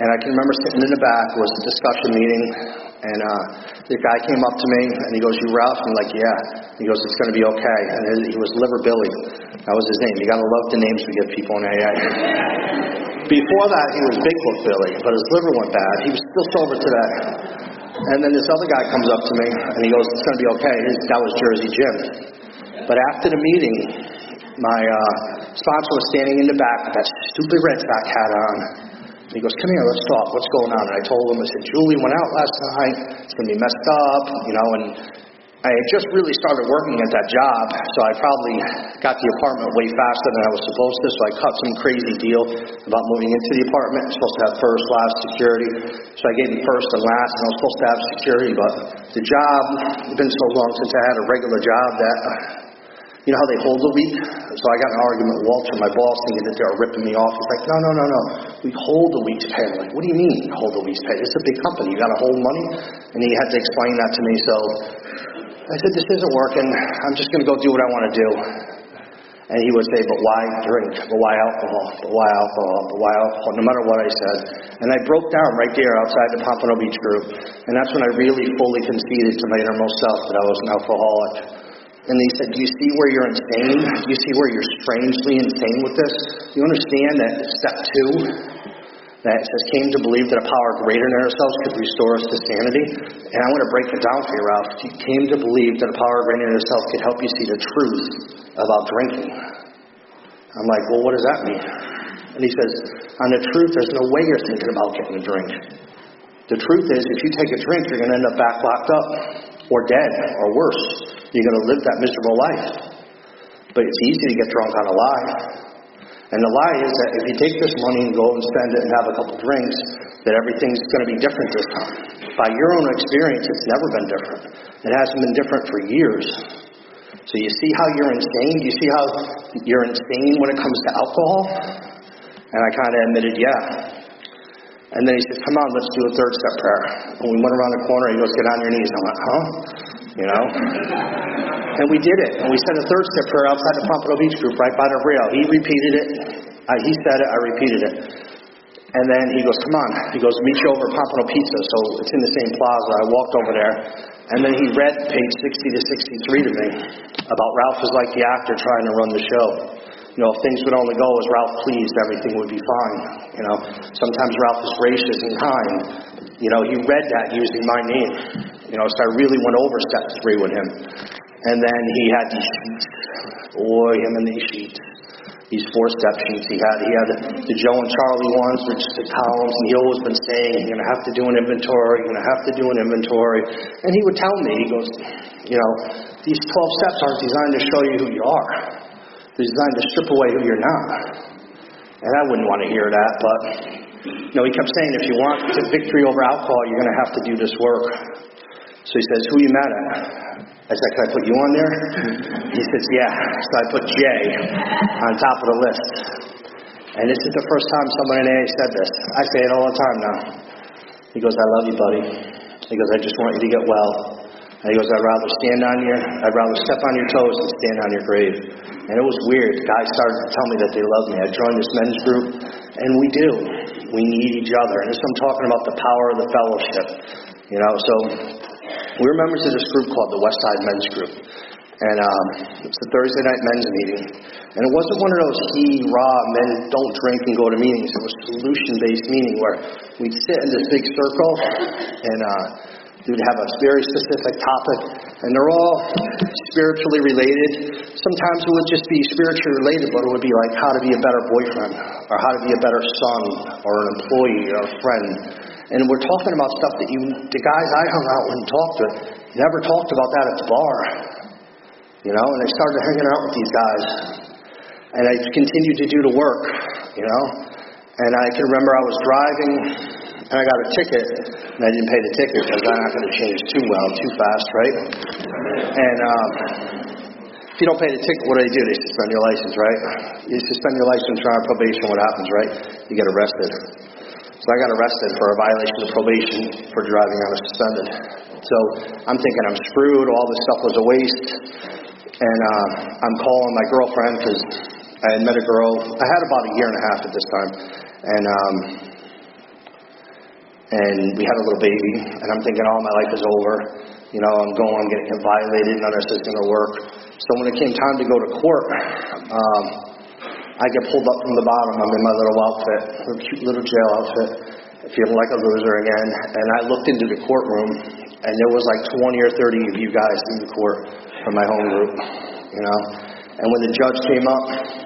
and I can remember sitting in the back. It was a discussion meeting, and the guy came up to me, and he goes, you Ralph? I'm like, yeah. He goes, it's going to be okay. And he was Liver Billy. That was his name. You got to love the names we give people in AA. Before that, he was Big Book Billy, but his liver went bad. He was still sober today. And then this other guy comes up to me, and he goes, it's going to be okay. That was Jersey Jim. But after the meeting, my sponsor was standing in the back with that stupid Red Sox hat on. And he goes, come here, let's talk. What's going on? And I told him, I said, Julie went out last night. It's going to be messed up, you know, and I had just really started working at that job, so I probably got the apartment way faster than I was supposed to, so I cut some crazy deal about moving into the apartment. I'm supposed to have first, last security, so I gave him first and last, and I was supposed to have security, but the job, it's been so long since I had a regular job that, you know how they hold a week? So I got in an argument with Walter, my boss, thinking that they were ripping me off. He's like, no, we hold a week's pay. I'm like, what do you mean hold a week's pay? It's a big company, you got to hold money? And he had to explain that to me, so I said, this isn't working. I'm just going to go do what I want to do. And he would say, but why drink? But why alcohol? But why alcohol? But why alcohol? No matter what I said. And I broke down right there outside the Pompano Beach group. And that's when I really fully conceded to my innermost self that I was an alcoholic. And he said, do you see where you're insane? Do you see where you're strangely insane with this? You understand that step 2? That it says, came to believe that a power greater than ourselves could restore us to sanity. And I want to break it down for you, Ralph. You came to believe that a power greater than ourselves could help you see the truth about drinking. I'm like, well, what does that mean? And he says, on the truth, there's no way you're thinking about getting a drink. The truth is, if you take a drink, you're going to end up back locked up, or dead, or worse. You're going to live that miserable life. But it's easy to get drunk on a lie. And the lie is that if you take this money and go and spend it and have a couple drinks, that everything's going to be different this time. By your own experience, it's never been different. It hasn't been different for years. So you see how you're insane? You see how you're insane when it comes to alcohol? And I kind of admitted, yeah. And then he said, come on, let's do a third step prayer. And we went around the corner, he goes, get on your knees. I went, huh? You know? And we did it. And we said a third step prayer outside the Pompano Beach group, right by the rail. He repeated it. He said it. I repeated it. And then he goes, come on. He goes, meet you over at Pompano Pizza. So it's in the same plaza. I walked over there. And then he read page 60 to 63 to me about Ralph is like the actor trying to run the show. You know, if things would only go as Ralph pleased, everything would be fine. You know, sometimes Ralph is gracious and kind. You know, he read that using my name. You know, so I really went over step 3 with him. And then he had these sheets. Him and these sheets. These 4-step sheets he had. He had the Joe and Charlie ones, which is the columns, and he'd always been saying, you're going to have to do an inventory, you're going to have to do an inventory. And he would tell me, he goes, you know, these 12 steps aren't designed to show you who you are. They're designed to strip away who you're not. And I wouldn't want to hear that, but, you know, he kept saying, if you want the victory over alcohol, you're going to have to do this work. So he says, who you mad at? I said, can I put you on there? He says, yeah. So I put Jay on top of the list. And this is the first time someone in AA said this. I say it all the time now. He goes, I love you, buddy. He goes, I just want you to get well. And he goes, I'd rather step on your toes than stand on your grave. And it was weird. Guys started to tell me that they loved me. I joined this men's group, and we do. We need each other. And this I'm talking about the power of the fellowship. You know, so we were members of this group called the West Side Men's Group. And it's a Thursday night men's meeting. And it wasn't one of those men don't drink and go to meetings. It was a solution-based meeting where we'd sit in this big circle and we'd have a very specific topic. And they're all spiritually related. Sometimes it would just be spiritually related, but it would be like how to be a better boyfriend or how to be a better son or an employee or a friend. And we're talking about stuff that the guys I hung out with and talked with never talked about that at the bar. You know, and I started hanging out with these guys. And I continued to do the work, you know. And I can remember I was driving, and I got a ticket, and I didn't pay the ticket because I'm not going to change too fast, right? And if you don't pay the ticket, what do? They suspend your license, right? You suspend your license, you're on probation, what happens, right? You get arrested. So I got arrested for a violation of probation for driving unsuspended. So I'm thinking I'm screwed, all this stuff was a waste. And I'm calling my girlfriend because I had met a girl. I had about a year and a half at this time. And we had a little baby. And I'm thinking, oh, my life is over. You know, I'm going to get violated. None of this is going to work. So when it came time to go to court, I get pulled up from the bottom. I'm in my little outfit, cute little jail outfit, feeling like a loser again. And I looked into the courtroom, and there was like 20 or 30 of you guys in the court from my home group, you know. And when the judge came up,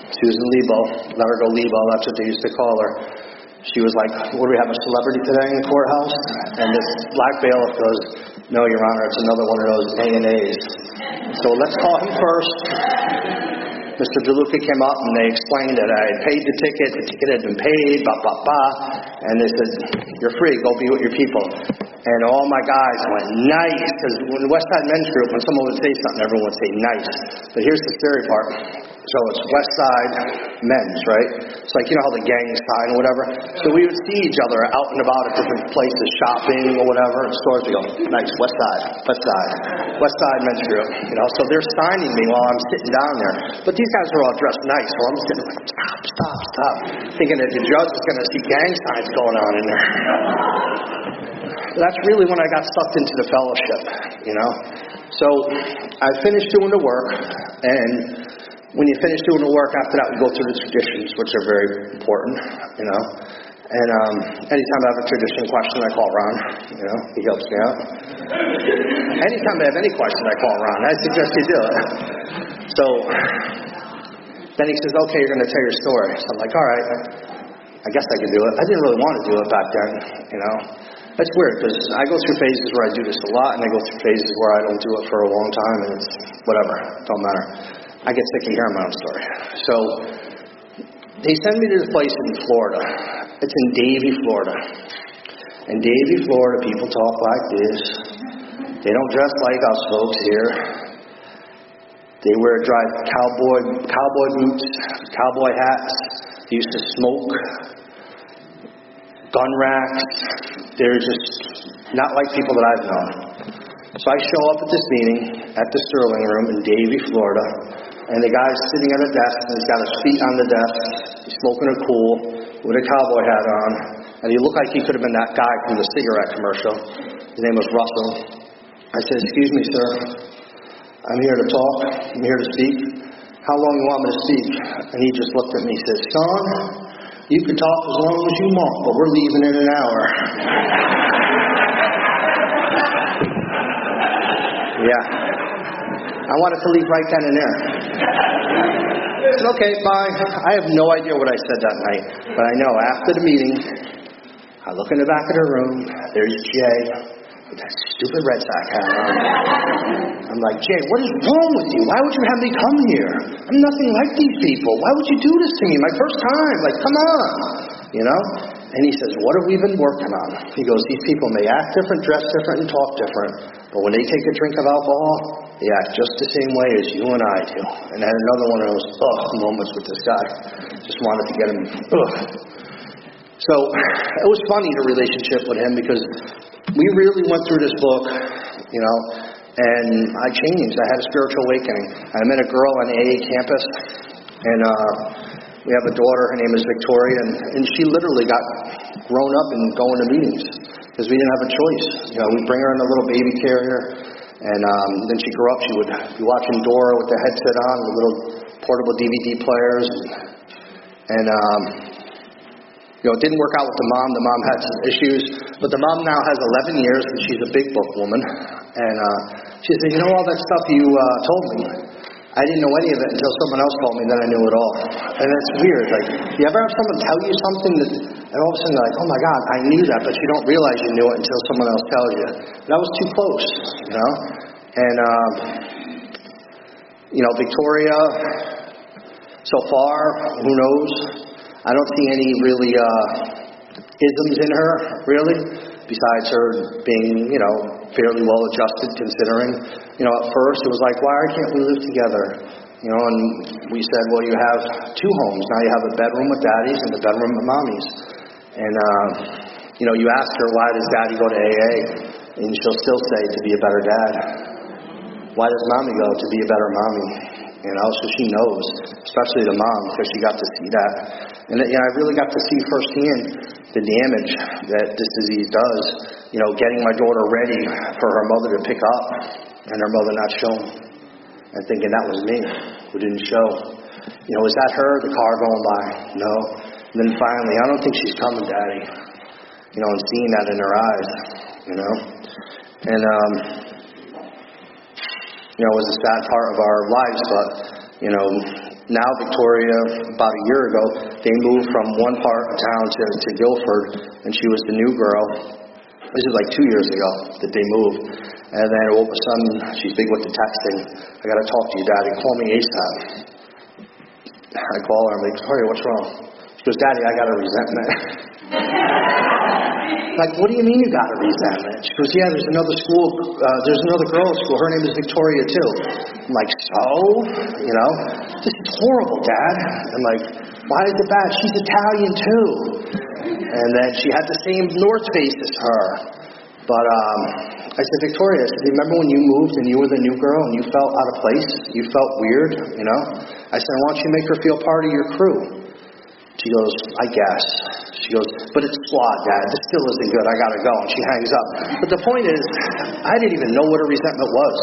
Susan Lebo, let her go Lebo, that's what they used to call her. She was like, what, do we have a celebrity today in the courthouse? And this black bailiff goes, no, Your Honor, it's another one of those A&As. So let's call him first. Mr. DeLuca came up and they explained that I had paid the ticket had been paid, and they said, you're free, go be with your people. And all my guys went, nice, because when the West Side Men's Group, when someone would say something, everyone would say nice. But here's the scary part. So it's West Side Men's, right? It's like, you know how the gangs sign or whatever? So we would see each other out and about at different places, shopping or whatever, in stores. We go, nice, West Side Men's Group. You know, so they're signing me while I'm sitting down there. But these guys are all dressed nice, so I'm sitting like, stop, thinking that the judge is going to see gang signs going on in there. That's really when I got sucked into the fellowship, you know. So I finished doing the work, and when you finish doing the work, after that we go through the traditions, which are very important, you know. And anytime I have a tradition question, I call Ron, you know, he helps me out. Anytime I have any question, I call Ron. I suggest you do it. So then he says, okay, you're going to tell your story. So I'm like, all right, I guess I can do it. I didn't really want to do it back then, you know. That's weird, because I go through phases where I do this a lot, and I go through phases where I don't do it for a long time, and it's whatever, it don't matter. I get sick of hearing my own story. So they send me to this place in Florida. It's in Davie, Florida. In Davie, Florida, people talk like this. They don't dress like us folks here. They drive cowboy boots, cowboy hats. They used to smoke. Gun racks. They're just not like people that I've known. So I show up at this meeting at the Sterling Room in Davie, Florida, and the guy's sitting at a desk, and he's got his feet on the desk. He's smoking a cool with a cowboy hat on, and he looked like he could have been that guy from the cigarette commercial. His name was Russell. I said, "Excuse me, sir. I'm here to talk. I'm here to speak. How long you want me to speak?" And he just looked at me and said, "Son, you can talk as long as you want, but we're leaving in an hour." Yeah. I wanted to leave right then and there. I said, "Okay, bye." I have no idea what I said that night, but I know after the meeting, I look in the back of the room, there's Jay with that stupid Red Sox hat on. I'm like, "Jay, what is wrong with you? Why would you have me come here? I'm nothing like these people. Why would you do this to me? My first time. Like, come on." You know? And he says, "What have we been working on?" He goes, "These people may act different, dress different, and talk different, but when they take a drink of alcohol, they act just the same way as you and I do." And I had another one of those moments with this guy. Just wanted to get him. So it was funny, the relationship with him, because we really went through this book, you know, and I changed. I had a spiritual awakening. I met a girl on the AA campus, and we have a daughter. Her name is Victoria, and she literally got grown up and going to meetings because we didn't have a choice. You know, we bring her in a little baby carrier, and then she grew up. She would be watching Dora with the headset on, the little portable DVD players, and you know, it didn't work out with the mom. The mom had some issues, but the mom now has 11 years, and she's a big book woman. And she said, "You know all that stuff you told me? I didn't know any of it until someone else told me, then I knew it all." And that's weird. Like, you ever have someone tell you something and all of a sudden you're like, "Oh my God, I knew that," but you don't realize you knew it until someone else tells you. That was too close, you know? And, you know, Victoria, so far, who knows? I don't see any really isms in her, really, besides her being, you know, fairly well adjusted considering. You know, at first it was like, "Why can't we live together?" You know, and we said, "Well, you have two homes. Now you have a bedroom with daddy's and a bedroom with mommy's." And, you know, you ask her, "Why does daddy go to AA?" And she'll still say, "To be a better dad." "Why does mommy go?" "To be a better mommy." You know, so she knows, especially the mom, because she got to see that. And, you know, I really got to see firsthand the damage that this disease does. You know, getting my daughter ready for her mother to pick up, and her mother not showing, and thinking that was me who didn't show. You know, is that her? The car going by? No. And then finally, "I don't think she's coming, Daddy." You know, and seeing that in her eyes, you know. And, you know, it was a sad part of our lives, but, you know, now Victoria, about a year ago, they moved from one part of town to Guilford, and she was the new girl. This is like 2 years ago that they moved. And then all of a sudden, she's big with the texting. "I got to talk to you, Daddy. Call me ASAP." I call her. I'm like, "Victoria, what's wrong?" She goes, "Daddy, I got a resentment." Like, "What do you mean you got a resentment?" She goes, "Yeah, there's another school, there's another girl at school. Her name is Victoria, too." I'm like, "So?" You know? "This is horrible, Dad." I'm like, "Why is it bad? She's Italian, too." And then she had the same North Face as her. But I said, "Victoria," I said, "remember when you moved and you were the new girl and you felt out of place? You felt weird, you know?" I said, "Why don't you make her feel part of your crew?" She goes, "I guess." She goes, "But it's squad, Dad. This still isn't good. I gotta go." And she hangs up. But the point is, I didn't even know what a resentment was.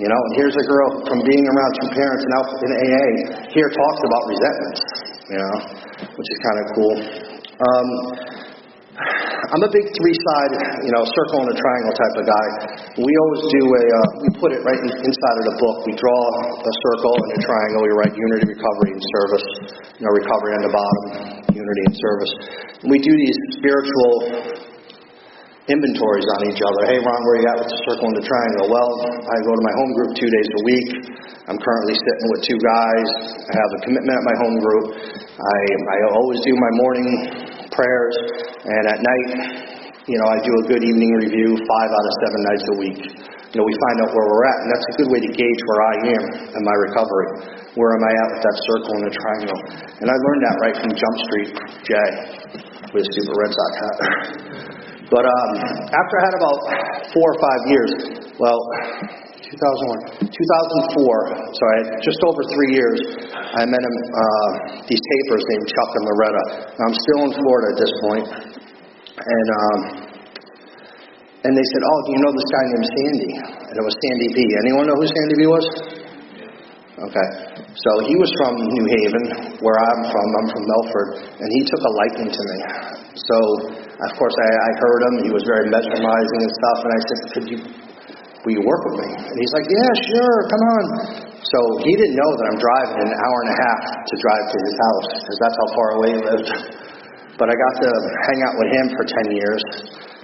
You know, and here's a girl from being around two parents and out in AA here talks about resentments, you know, which is kind of cool. I'm a big three-side, you know, circle and a triangle type of guy. We always do we put it right inside of the book. We draw a circle and a triangle. We write unity, recovery, and service. You know, recovery on the bottom, unity and service. And we do these spiritual inventories on each other. "Hey, Ron, where you at with the circle and the triangle?" "Well, I go to my home group 2 days a week. I'm currently sitting with 2 guys. I have a commitment at my home group. I always do my morning prayers, and at night, you know, I do a good evening review 5 out of 7 nights a week." You know, we find out where we're at, and that's a good way to gauge where I am in my recovery. Where am I at with that circle and the triangle? And I learned that right from Jump Street Jay with a stupid Red Sox hat. But after I had about 4 or 5 years, well, 2004, so I had just over 3 years, I met these tapers named Chuck and Loretta. Now, I'm still in Florida at this point, And they said, oh, do you know this guy named Sandy? And it was Sandy B. Anyone know who Sandy B was? Okay. So he was from New Haven, where I'm from. I'm from Melford. And he took a liking to me. So, of course, I heard him. He was very mesmerizing and stuff. And I said, will you work with me? And he's like, yeah, sure, come on. So he didn't know that I'm driving an hour and a half to drive to his house, because that's how far away he lived. But I got to hang out with him for 10 years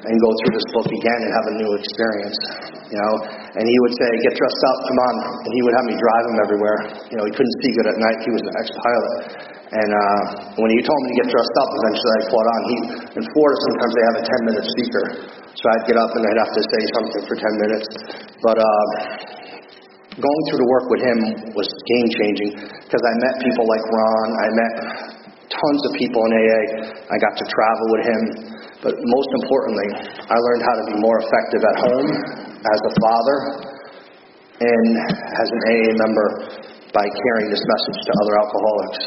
and go through this book again and have a new experience, And he would say, get dressed up, come on. And he would have me drive him everywhere. He couldn't see good at night. He was an ex-pilot. And when he told me to get dressed up, eventually I caught on. In Florida, sometimes they have a 10-minute speaker. So I'd get up and I'd have to say something for 10 minutes. But going through the work with him was game-changing, because I met people like Ron. I met tons of people in AA. I got to travel with him. But most importantly, I learned how to be more effective at home, as a father, and as an AA member by carrying this message to other alcoholics.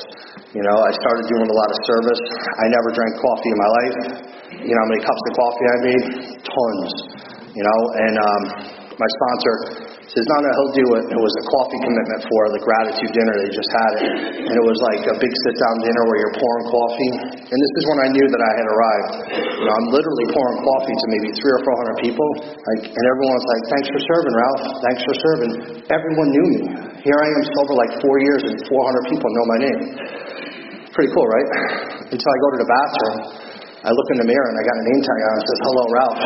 I started doing a lot of service. I never drank coffee in my life. You know how many cups of coffee I made? Tons. And my sponsor says, no, he'll do it. It was a coffee commitment for the gratitude dinner. They just had it. And it was like a big sit-down dinner where you're pouring coffee. And this is when I knew that I had arrived. I'm literally pouring coffee to maybe 300 or 400 people. And everyone's like, thanks for serving, Ralph. Thanks for serving. Everyone knew me. Here I am sober like 4 years and 400 people know my name. Pretty cool, right? Until I go to the bathroom. I look in the mirror and I got a name tag on. It says, hello, Ralph.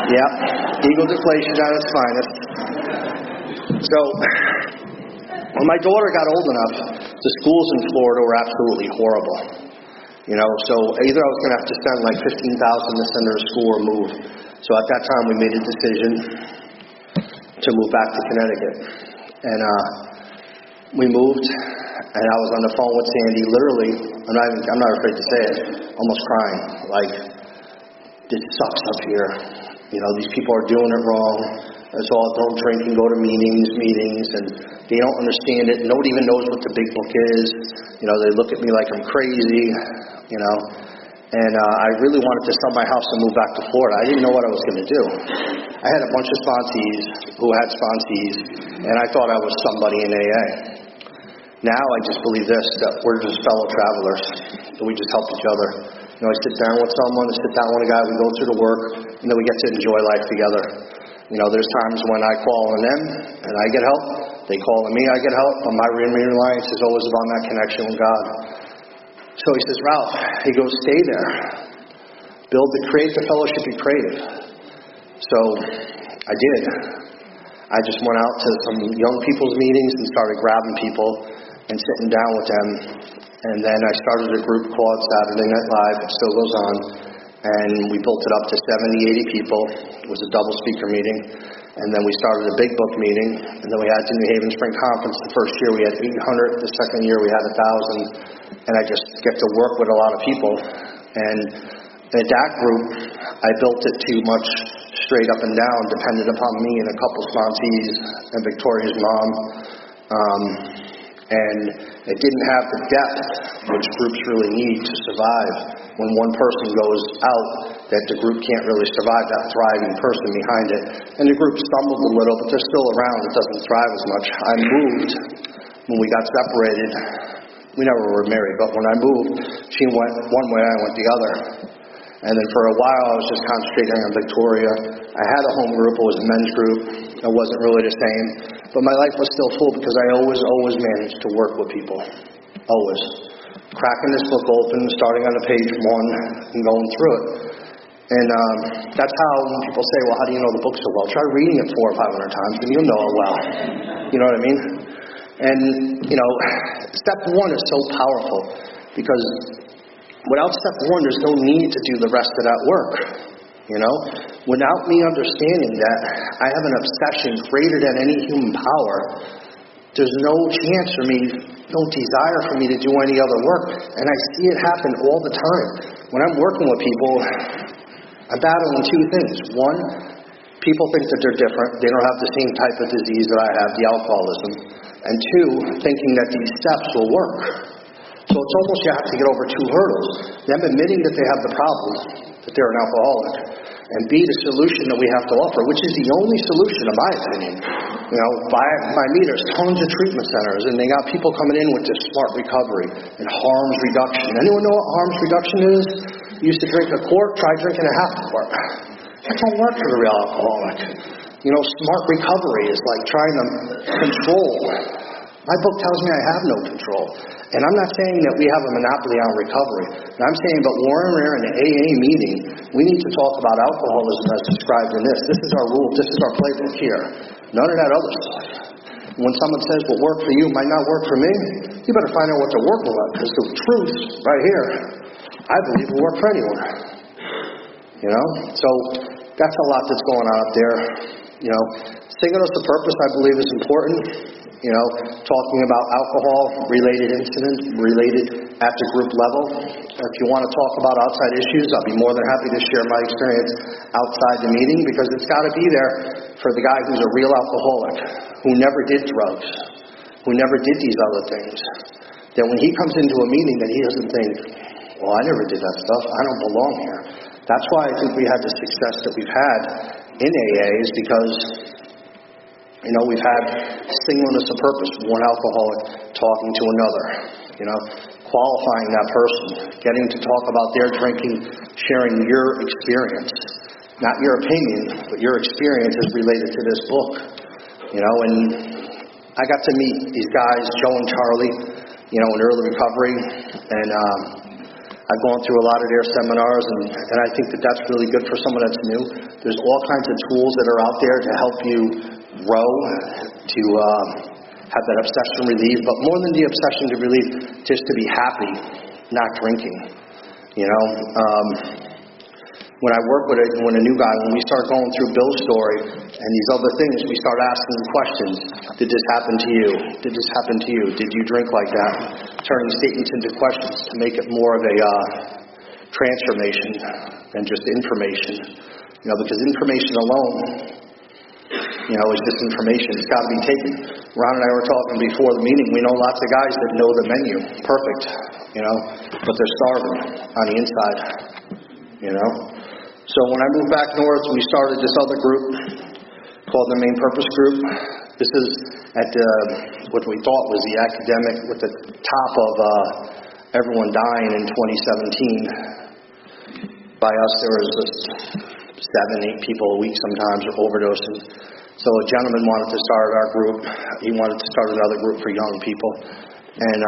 Yep, ego deflation at its finest. So, when my daughter got old enough, the schools in Florida were absolutely horrible. So either I was going to have to spend like $15,000 to send her to school or move. So at that time, we made a decision to move back to Connecticut. And we moved, and I was on the phone with Sandy, literally, I'm not afraid to say it, almost crying. Like, it sucks up here. These people are doing it wrong. It's all don't drink and go to meetings, and they don't understand it. Nobody even knows what the big book is. They look at me like I'm crazy, And I really wanted to sell my house and move back to Florida. I didn't know what I was going to do. I had a bunch of sponsees who had sponsees, and I thought I was somebody in AA. Now I just believe this, that we're just fellow travelers, that we just help each other. I sit down with someone, I sit down with a guy, we go through the work, and then we get to enjoy life together. There's times when I call on them, and I get help. They call on me, I get help. But my reliance is always about that connection with God. So he says, Ralph, he goes, stay there. Create the fellowship you created. So I did. I just went out to some young people's meetings and started grabbing people and sitting down with them. And then I started a group called Saturday Night Live. It still goes on. And we built it up to 70, 80 people. It was a double speaker meeting. And then we started a big book meeting. And then we had the New Haven Spring Conference. The first year we had 800. The second year we had 1,000. And I just get to work with a lot of people. And at that group, I built it too much straight up and down, dependent upon me and a couple sponsees and Victoria's mom. And it didn't have the depth which groups really need to survive. When one person goes out, that the group can't really survive, that thriving person behind it. And the group stumbled a little, but they're still around. It doesn't thrive as much. I moved when we got separated. We never were married, but when I moved, she went one way, I went the other. And then for a while, I was just concentrating on Victoria. I had a home group. It was a men's group. It wasn't really the same. But my life was still full because I always managed to work with people. Always. Cracking this book open, starting on page 1, and going through it. And that's how when people say, well, how do you know the book so well? Try reading it 400 or 500 times, and you'll know it well. You know what I mean? And, step 1 is so powerful because without step 1, there's no need to do the rest of that work. Without me understanding that I have an obsession greater than any human power, there's no chance for me, no desire for me to do any other work. And I see it happen all the time. When I'm working with people, I'm battling 2 things. 1, people think that they're different. They don't have the same type of disease that I have, the alcoholism. And 2, thinking that these steps will work. So it's almost you have to get over two hurdles. Them admitting that they have the problem, that they're an alcoholic, and B, the solution that we have to offer, which is the only solution in my opinion. You know, by me, there's tons of treatment centers, and they got people coming in with this smart recovery and harms reduction. Anyone know what harms reduction is? You used to drink a quart, try drinking a half quart. That don't work for the real alcoholic. You know, smart recovery is like trying to control. My book tells me I have no control. And I'm not saying that we have a monopoly on recovery. And I'm saying, but when we're in an AA meeting, we need to talk about alcoholism as described in this. This is our rule. This is our playbook here. None of that other stuff. When someone says what worked for you might not work for me, you better find out what they're working with. Because the truth, right here, I believe will work for anyone. You know? So that's a lot that's going on up there. You know, singleness of purpose, I believe, is important. You know, talking about alcohol-related incidents, related at the group level. If you want to talk about outside issues, I'll be more than happy to share my experience outside the meeting, because it's got to be there for the guy who's a real alcoholic, who never did drugs, who never did these other things. That when he comes into a meeting, that he doesn't think, well, I never did that stuff. I don't belong here. That's why I think we had the success that we've had in AA, is because, you know, we've had singleness of purpose, one alcoholic talking to another, you know, qualifying that person, getting to talk about their drinking, sharing your experience, not your opinion, but your experience is related to this book, you know. And I got to meet these guys, Joe and Charlie, you know, in early recovery, and I've gone through a lot of their seminars, and I think that that's really good for someone that's new. There's all kinds of tools that are out there to help you grow, to have that obsession relieved, but more than the obsession to relieve, just to be happy, not drinking. You know, when I work with a new guy, when we start going through Bill's story and these other things, we start asking questions. Did this happen to you? Did this happen to you? Did you drink like that? Turning statements into questions to make it more of a transformation than just information. You know, because information alone, you know, is just information. It's got to be taken. Ron and I were talking before the meeting. We know lots of guys that know the menu. Perfect. You know, but they're starving on the inside. You know. So when I moved back north, we started this other group called the Main Purpose Group. This is at what we thought was the academic, with the top of everyone dying in 2017. By us, there was just 7-8 people a week sometimes are overdosing. So a gentleman wanted to start our group. He wanted to start another group for young people. And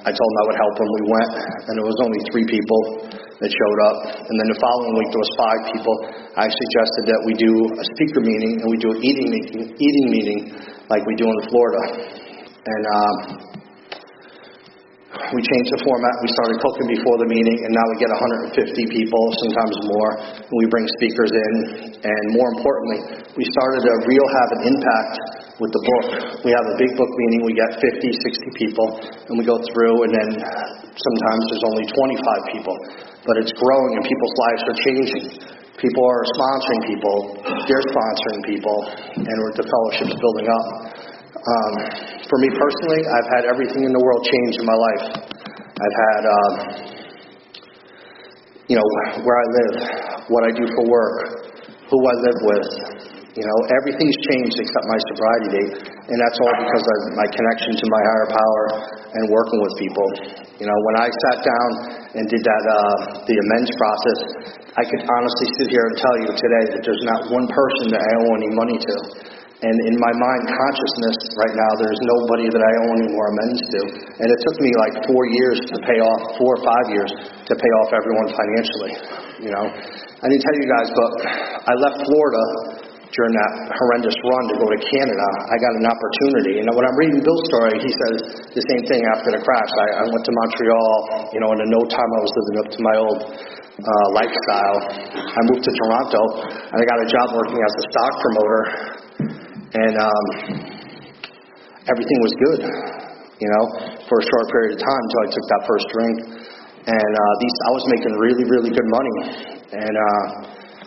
I told him I would help him. We went, and there was only 3 people that showed up. And then the following week, there was 5 people. I suggested that we do a speaker meeting, and we do an eating meeting like we do in Florida. And we changed the format. We started cooking before the meeting, and now we get 150 people, sometimes more. And we bring speakers in. And more importantly, we started to have an impact with the book. We have a big book meeting. We get 50, 60 people, and we go through, and then sometimes there's only 25 people. But it's growing, and people's lives are changing. People are sponsoring people. They're sponsoring people, and the fellowship's building up. For me personally, I've had everything in the world change in my life. I've had, you know, where I live, what I do for work, who I live with. You know, everything's changed except my sobriety date, and that's all because of my connection to my higher power and working with people. You know, when I sat down and did that, the amends process, I could honestly sit here and tell you today that there's not one person that I owe any money to. And in my mind consciousness right now, there's nobody that I owe any more amends to. And it took me like 4 years to pay off, 4 or 5 years to pay off everyone financially. You know, I didn't tell you guys, but I left Florida during that horrendous run to go to Canada. I got an opportunity. And when I'm reading Bill's story, he says the same thing after the crash. I went to Montreal, you know, and in no time I was living up to my old lifestyle. I moved to Toronto, and I got a job working as a stock promoter. And everything was good, you know, for a short period of time until I took that first drink. And I was making really, really good money. And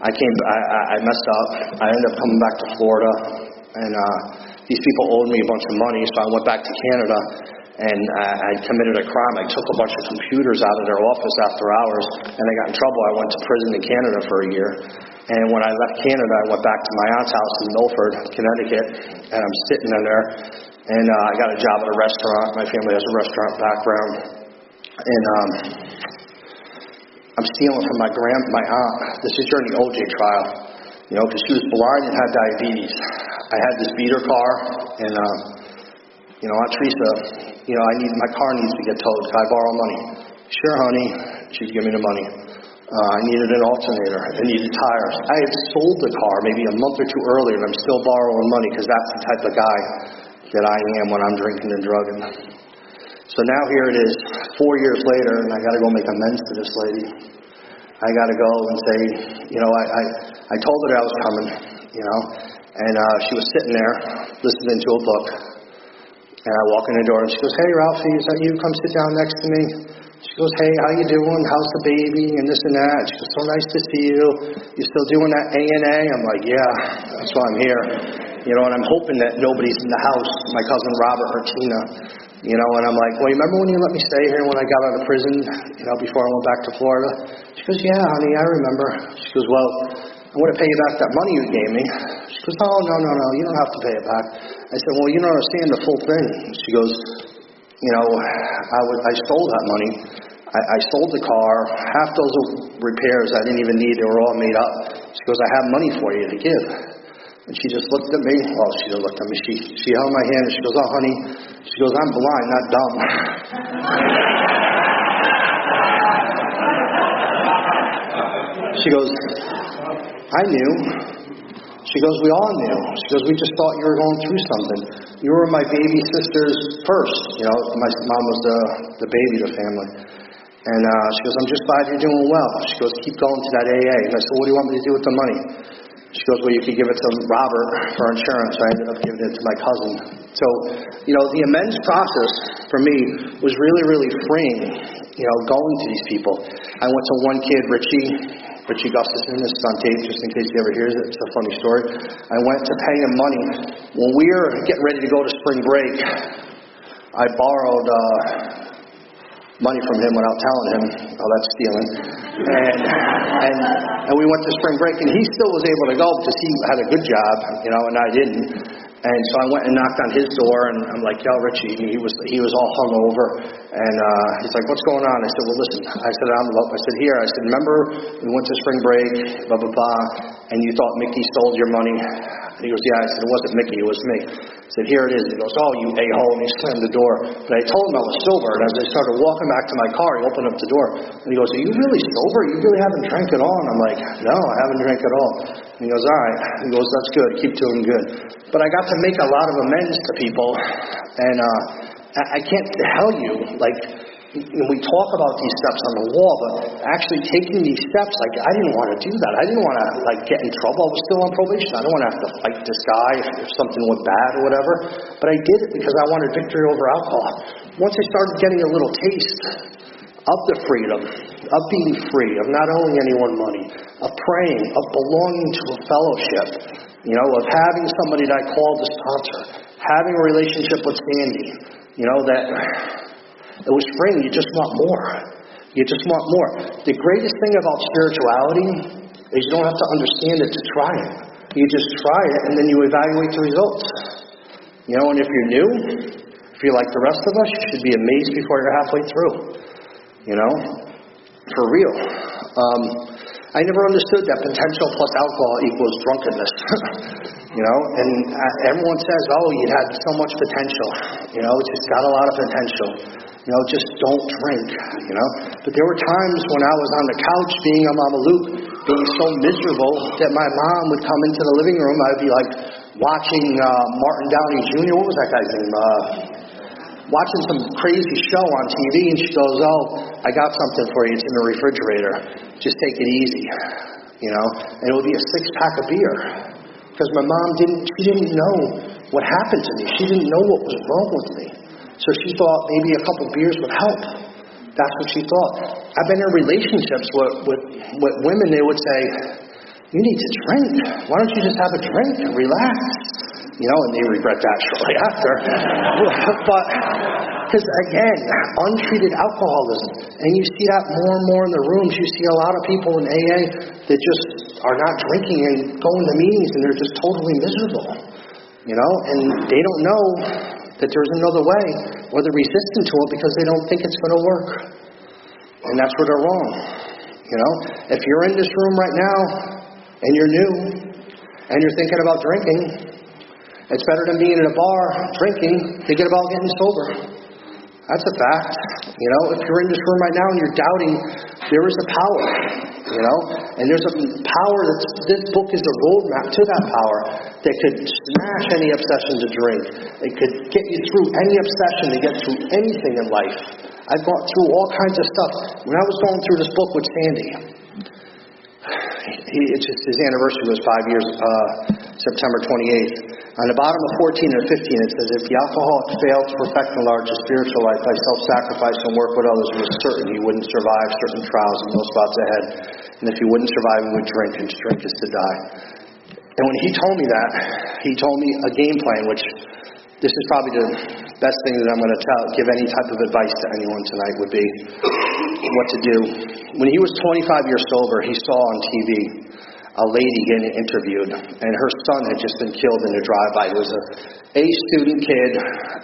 I messed up. I ended up coming back to Florida, and these people owed me a bunch of money, so I went back to Canada. and I committed a crime. I took a bunch of computers out of their office after hours, and I got in trouble. I went to prison in Canada for a year. And when I left Canada, I went back to my aunt's house in Milford, Connecticut, and I'm sitting in there, and I got a job at a restaurant. My family has a restaurant background. And I'm stealing from my aunt. This is during the OJ trial, because she was blind and had diabetes. I had this beater car, and, Aunt Teresa, my car needs to get towed. Can I borrow money? Sure, honey. She'd give me the money. I needed an alternator. I needed tires. I had sold the car maybe a month or two earlier, and I'm still borrowing money because that's the type of guy that I am when I'm drinking and drugging. So now here it is, 4 years later, and I got to go make amends to this lady. I got to go and say, I told her I was coming, and she was sitting there listening to a book. And I walk in the door, and she goes, "Hey, Ralphie, is that you? Come sit down next to me." She goes, "Hey, how you doing? How's the baby?" And this and that. She goes, "So nice to see you. You still doing that A&A?" I'm like, "Yeah, that's why I'm here." And I'm hoping that nobody's in the house, my cousin Robert or Tina. And I'm like, "Well, you remember when you let me stay here when I got out of prison, before I went back to Florida?" She goes, "Yeah, honey, I remember." She goes, "Well, I want to pay you back that money you gave me." She goes, "Oh, no, you don't have to pay it back." I said, "Well, you don't understand the full thing." She goes, I stole that money. I sold the car. Half those repairs I didn't even need. They were all made up. She goes, "I have money for you to give." And she just looked at me. Well, she didn't look at me. She held my hand and she goes, "Oh, honey." She goes, "I'm blind, not dumb." She goes, "I knew." She goes, "We all knew." She goes, "We just thought you were going through something. You were my baby sister's first." My mom was the baby of the family. And she goes, "I'm just glad you're doing well." She goes, "Keep going to that AA." And I said, "What do you want me to do with the money?" She goes, "Well, you could give it to Robert for insurance." So I ended up giving it to my cousin. So, the amends process for me was really, really freeing, going to these people. I went to one kid, Richie Gustafson. This is on tape, just in case he ever hears it. It's a funny story. I went to pay him money. When we were getting ready to go to spring break, I borrowed money from him without telling him. Oh, that's stealing. And we went to spring break, and he still was able to go because he had a good job, and I didn't. And so I went and knocked on his door, and I'm like, "Yo, Richie," and he was all hungover, and he's like, "What's going on?" I said, "Well, listen," I said, "Envelope." I said, "Here." I said, "Remember we went to spring break, blah, blah, blah, and you thought Mickey stole your money?" And he goes, "Yeah." I said, "It wasn't Mickey, it was me." I said, "Here it is." He goes, "Oh, you a-hole," and he slammed the door. But I told him I was sober, and as I started walking back to my car, he opened up the door, and he goes, "Are you really sober? You really haven't drank at all?" And I'm like, "No, I haven't drank at all." And he goes, "All right." He goes, "That's good. Keep doing good." But I got to make a lot of amends to people, and I can't tell you, when we talk about these steps on the wall, but actually taking these steps, I didn't want to do that. I didn't want to, get in trouble. I was still on probation. I didn't want to have to fight this guy if something went bad or whatever. But I did it because I wanted victory over alcohol. Once I started getting a little taste of the freedom, of being free, of not owing anyone money, of praying, of belonging to a fellowship, of having somebody that I called a sponsor, having a relationship with Sandy, that it was freeing. You just want more. You just want more. The greatest thing about spirituality is you don't have to understand it to try it. You just try it, and then you evaluate the results. And if you're new, if you're like the rest of us, you should be amazed before you're halfway through. For real. I never understood that potential plus alcohol equals drunkenness. And everyone says, "Oh, you had so much potential. It's just got a lot of potential. Just don't drink, But there were times when I was on the couch being a Mama Luke, being so miserable that my mom would come into the living room. I'd be watching Martin Downey Jr. What was that guy's name? Watching some crazy show on TV, and she goes, "Oh, I got something for you. It's in the refrigerator. Just take it easy." And it would be a 6-pack of beer. Because my mom didn't know what happened to me. She didn't know what was wrong with me. So she thought maybe a couple beers would help. That's what she thought. I've been in relationships with women. They would say, "You need to drink. Why don't you just have a drink and relax?" and they regret that shortly after. But, because again, untreated alcoholism, and you see that more and more in the rooms. You see a lot of people in AA that just are not drinking and going to meetings, and they're just totally miserable, and they don't know that there's another way, or they're resistant to it because they don't think it's going to work. And that's where they're wrong. If you're in this room right now, and you're new, and you're thinking about drinking, it's better than being in a bar drinking, thinking about getting sober. That's a fact. If you're in this room right now and you're doubting, there is a power, and there's a power this book is a roadmap to that power that could smash any obsession to drink. It could get you through any obsession, to get through anything in life. I've gone through all kinds of stuff. When I was going through this book with Sandy, his anniversary was 5 years, September 28th. On the bottom of 14 and 15, it says, if the alcoholic failed to perfect and enlarge his spiritual life by self-sacrifice and work with others, it was certain he wouldn't survive certain trials and those spots ahead. And if he wouldn't survive, he would drink, and to drink is to die. And when he told me that, he told me a game plan, which this is probably the best thing that I'm going to give any type of advice to anyone tonight would be what to do. When he was 25 years sober, he saw on TV a lady getting interviewed, and her son had just been killed in a drive-by. He was a student kid,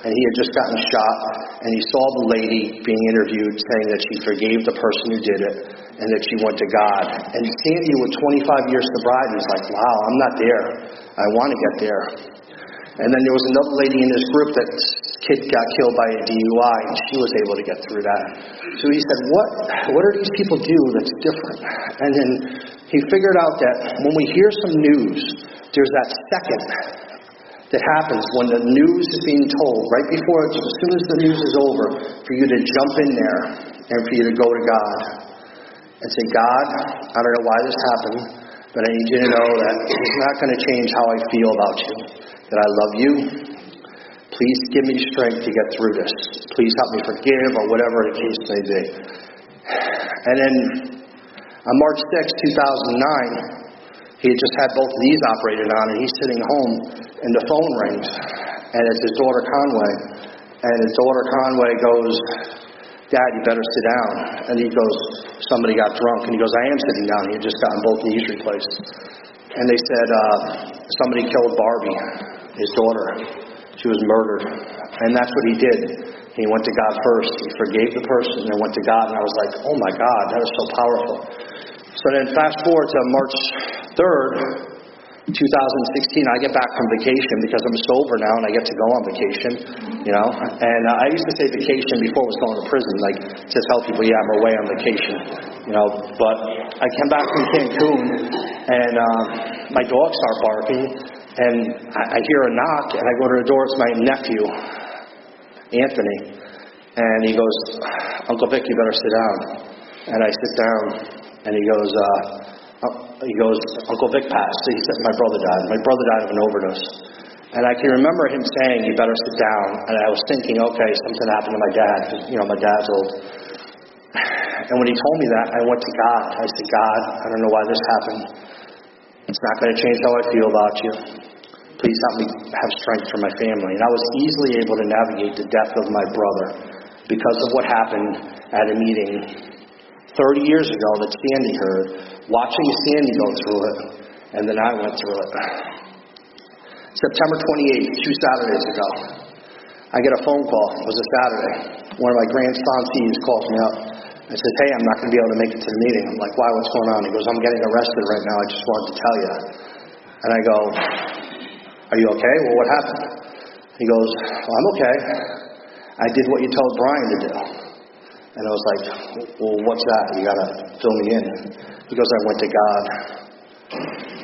and he had just gotten shot, and he saw the lady being interviewed saying that she forgave the person who did it, and that she went to God. And Sandy, with 25 years sobriety, was like, wow, I'm not there. I want to get there. And then there was another lady in this group that kid got killed by a DUI, and she was able to get through that. So he said, what do these people do that's different? And then he figured out that when we hear some news, there's that second that happens when the news is being told, right before, as soon as the news is over, for you to jump in there and for you to go to God and say, God, I don't know why this happened, but I need you to know that it's not going to change how I feel about you, that I love you. Please give me strength to get through this. Please help me forgive, or whatever the case may be. And then on March 6, 2009, he had just had both of these operated on, and he's sitting home, and the phone rings, and it's his daughter Conway. And his daughter Conway goes, Dad, you better sit down. And he goes, somebody got drunk. And he goes, I am sitting down. He had just gotten both knees replaced. And they said, somebody killed Barbie, his daughter. She was murdered. And that's what he did. He went to God first. He forgave the person and went to God. And I was like, oh my God, that is so powerful. So then fast forward to March 3rd, 2016, I get back from vacation because I'm sober now and I get to go on vacation, And I used to say vacation before I was going to prison, like to tell people, yeah, I'm away on vacation, But I came back from Cancun and my dogs start barking and I hear a knock and I go to the door. It's my nephew, Anthony. And he goes, Uncle Vic, you better sit down. And I sit down and he goes, Uncle Vic passed. He said, my brother died. My brother died of an overdose. And I can remember him saying, you better sit down. And I was thinking, okay, something happened to my dad, because, my dad's old. And when he told me that, I went to God. I said, God, I don't know why this happened. It's not going to change how I feel about you. Please help me have strength for my family. And I was easily able to navigate the death of my brother because of what happened at a meeting 30 years ago that Sandy heard, watching Sandy go through it, and then I went through it. September 28th, 2 Saturdays ago, I get a phone call. It was a Saturday. One of my grand sponsees calls me up and says, hey, I'm not going to be able to make it to the meeting. I'm like, why, what's going on? He goes, I'm getting arrested right now. I just wanted to tell you. And I go, are you okay? Well, what happened? He goes, well, I'm okay. I did what you told Brian to do. And I was like, well, what's that? You got to fill me in. He goes, I went to God.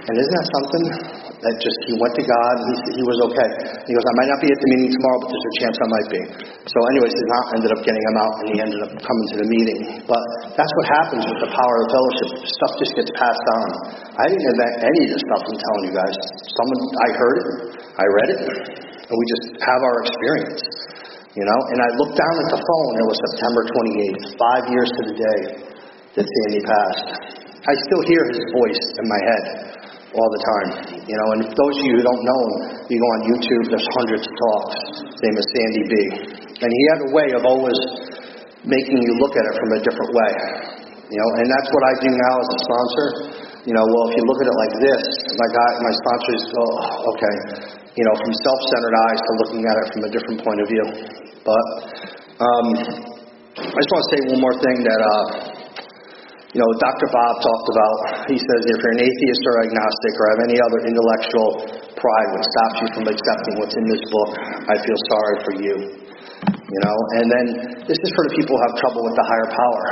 And isn't that something? That just, he went to God, and he was okay. He goes, I might not be at the meeting tomorrow, but there's a chance I might be. So anyways, he ended up getting him out, and he ended up coming to the meeting. But that's what happens with the power of fellowship. Stuff just gets passed on. I didn't invent any of this stuff I'm telling you guys. I heard it, I read it, and we just have our experience. And I looked down at the phone, it was September 28th, 5 years to the day that Sandy passed. I still hear his voice in my head. all the time. And for those of you who don't know him, you go on YouTube, there's hundreds of talks. His name is Sandy B. And he had a way of always making you look at it from a different way. And that's what I do now as a sponsor. Well, if you look at it like this, my sponsors go, okay, from self-centered eyes to looking at it from a different point of view. But I just want to say one more thing that Dr. Bob talked about. He says if you're an atheist or agnostic or have any other intellectual pride which stops you from accepting what's in this book, I feel sorry for you. And then this is for the people who have trouble with the higher power.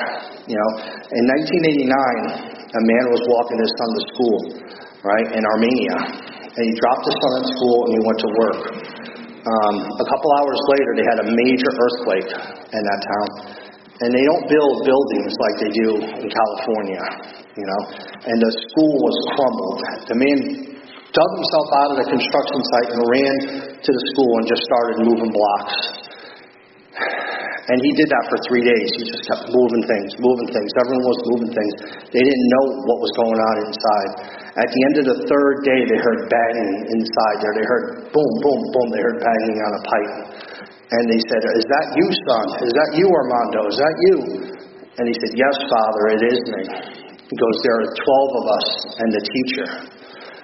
In 1989, a man was walking his son to school, right, in Armenia. And he dropped his son at school and he went to work. A couple hours later, they had a major earthquake in that town. And they don't build buildings like they do in California, And the school was crumbled. The man dug himself out of the construction site and ran to the school and just started moving blocks. And he did that for 3 days. He just kept moving things. Everyone was moving things. They didn't know what was going on inside. At the end of the third day, they heard banging inside there. They heard boom, boom, boom. They heard banging on a pipe. And they said, "Is that you, son? Is that you, Armando? Is that you?" And he said, "Yes, Father, it is me." He goes, "There are 12 of us and the teacher.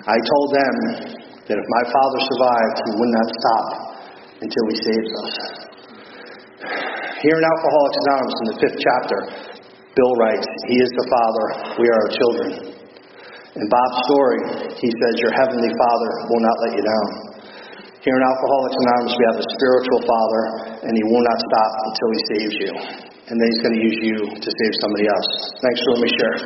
I told them that if my father survived, he would not stop until he saves us." Here in Alcoholics Anonymous, in the 5th chapter, Bill writes, "He is the Father, we are children." In Bob's story, he says, "Your heavenly Father will not let you down." Here in Alcoholics Anonymous, we have a spiritual Father, and he will not stop until he saves you. And then he's going to use you to save somebody else. Thanks for letting me share.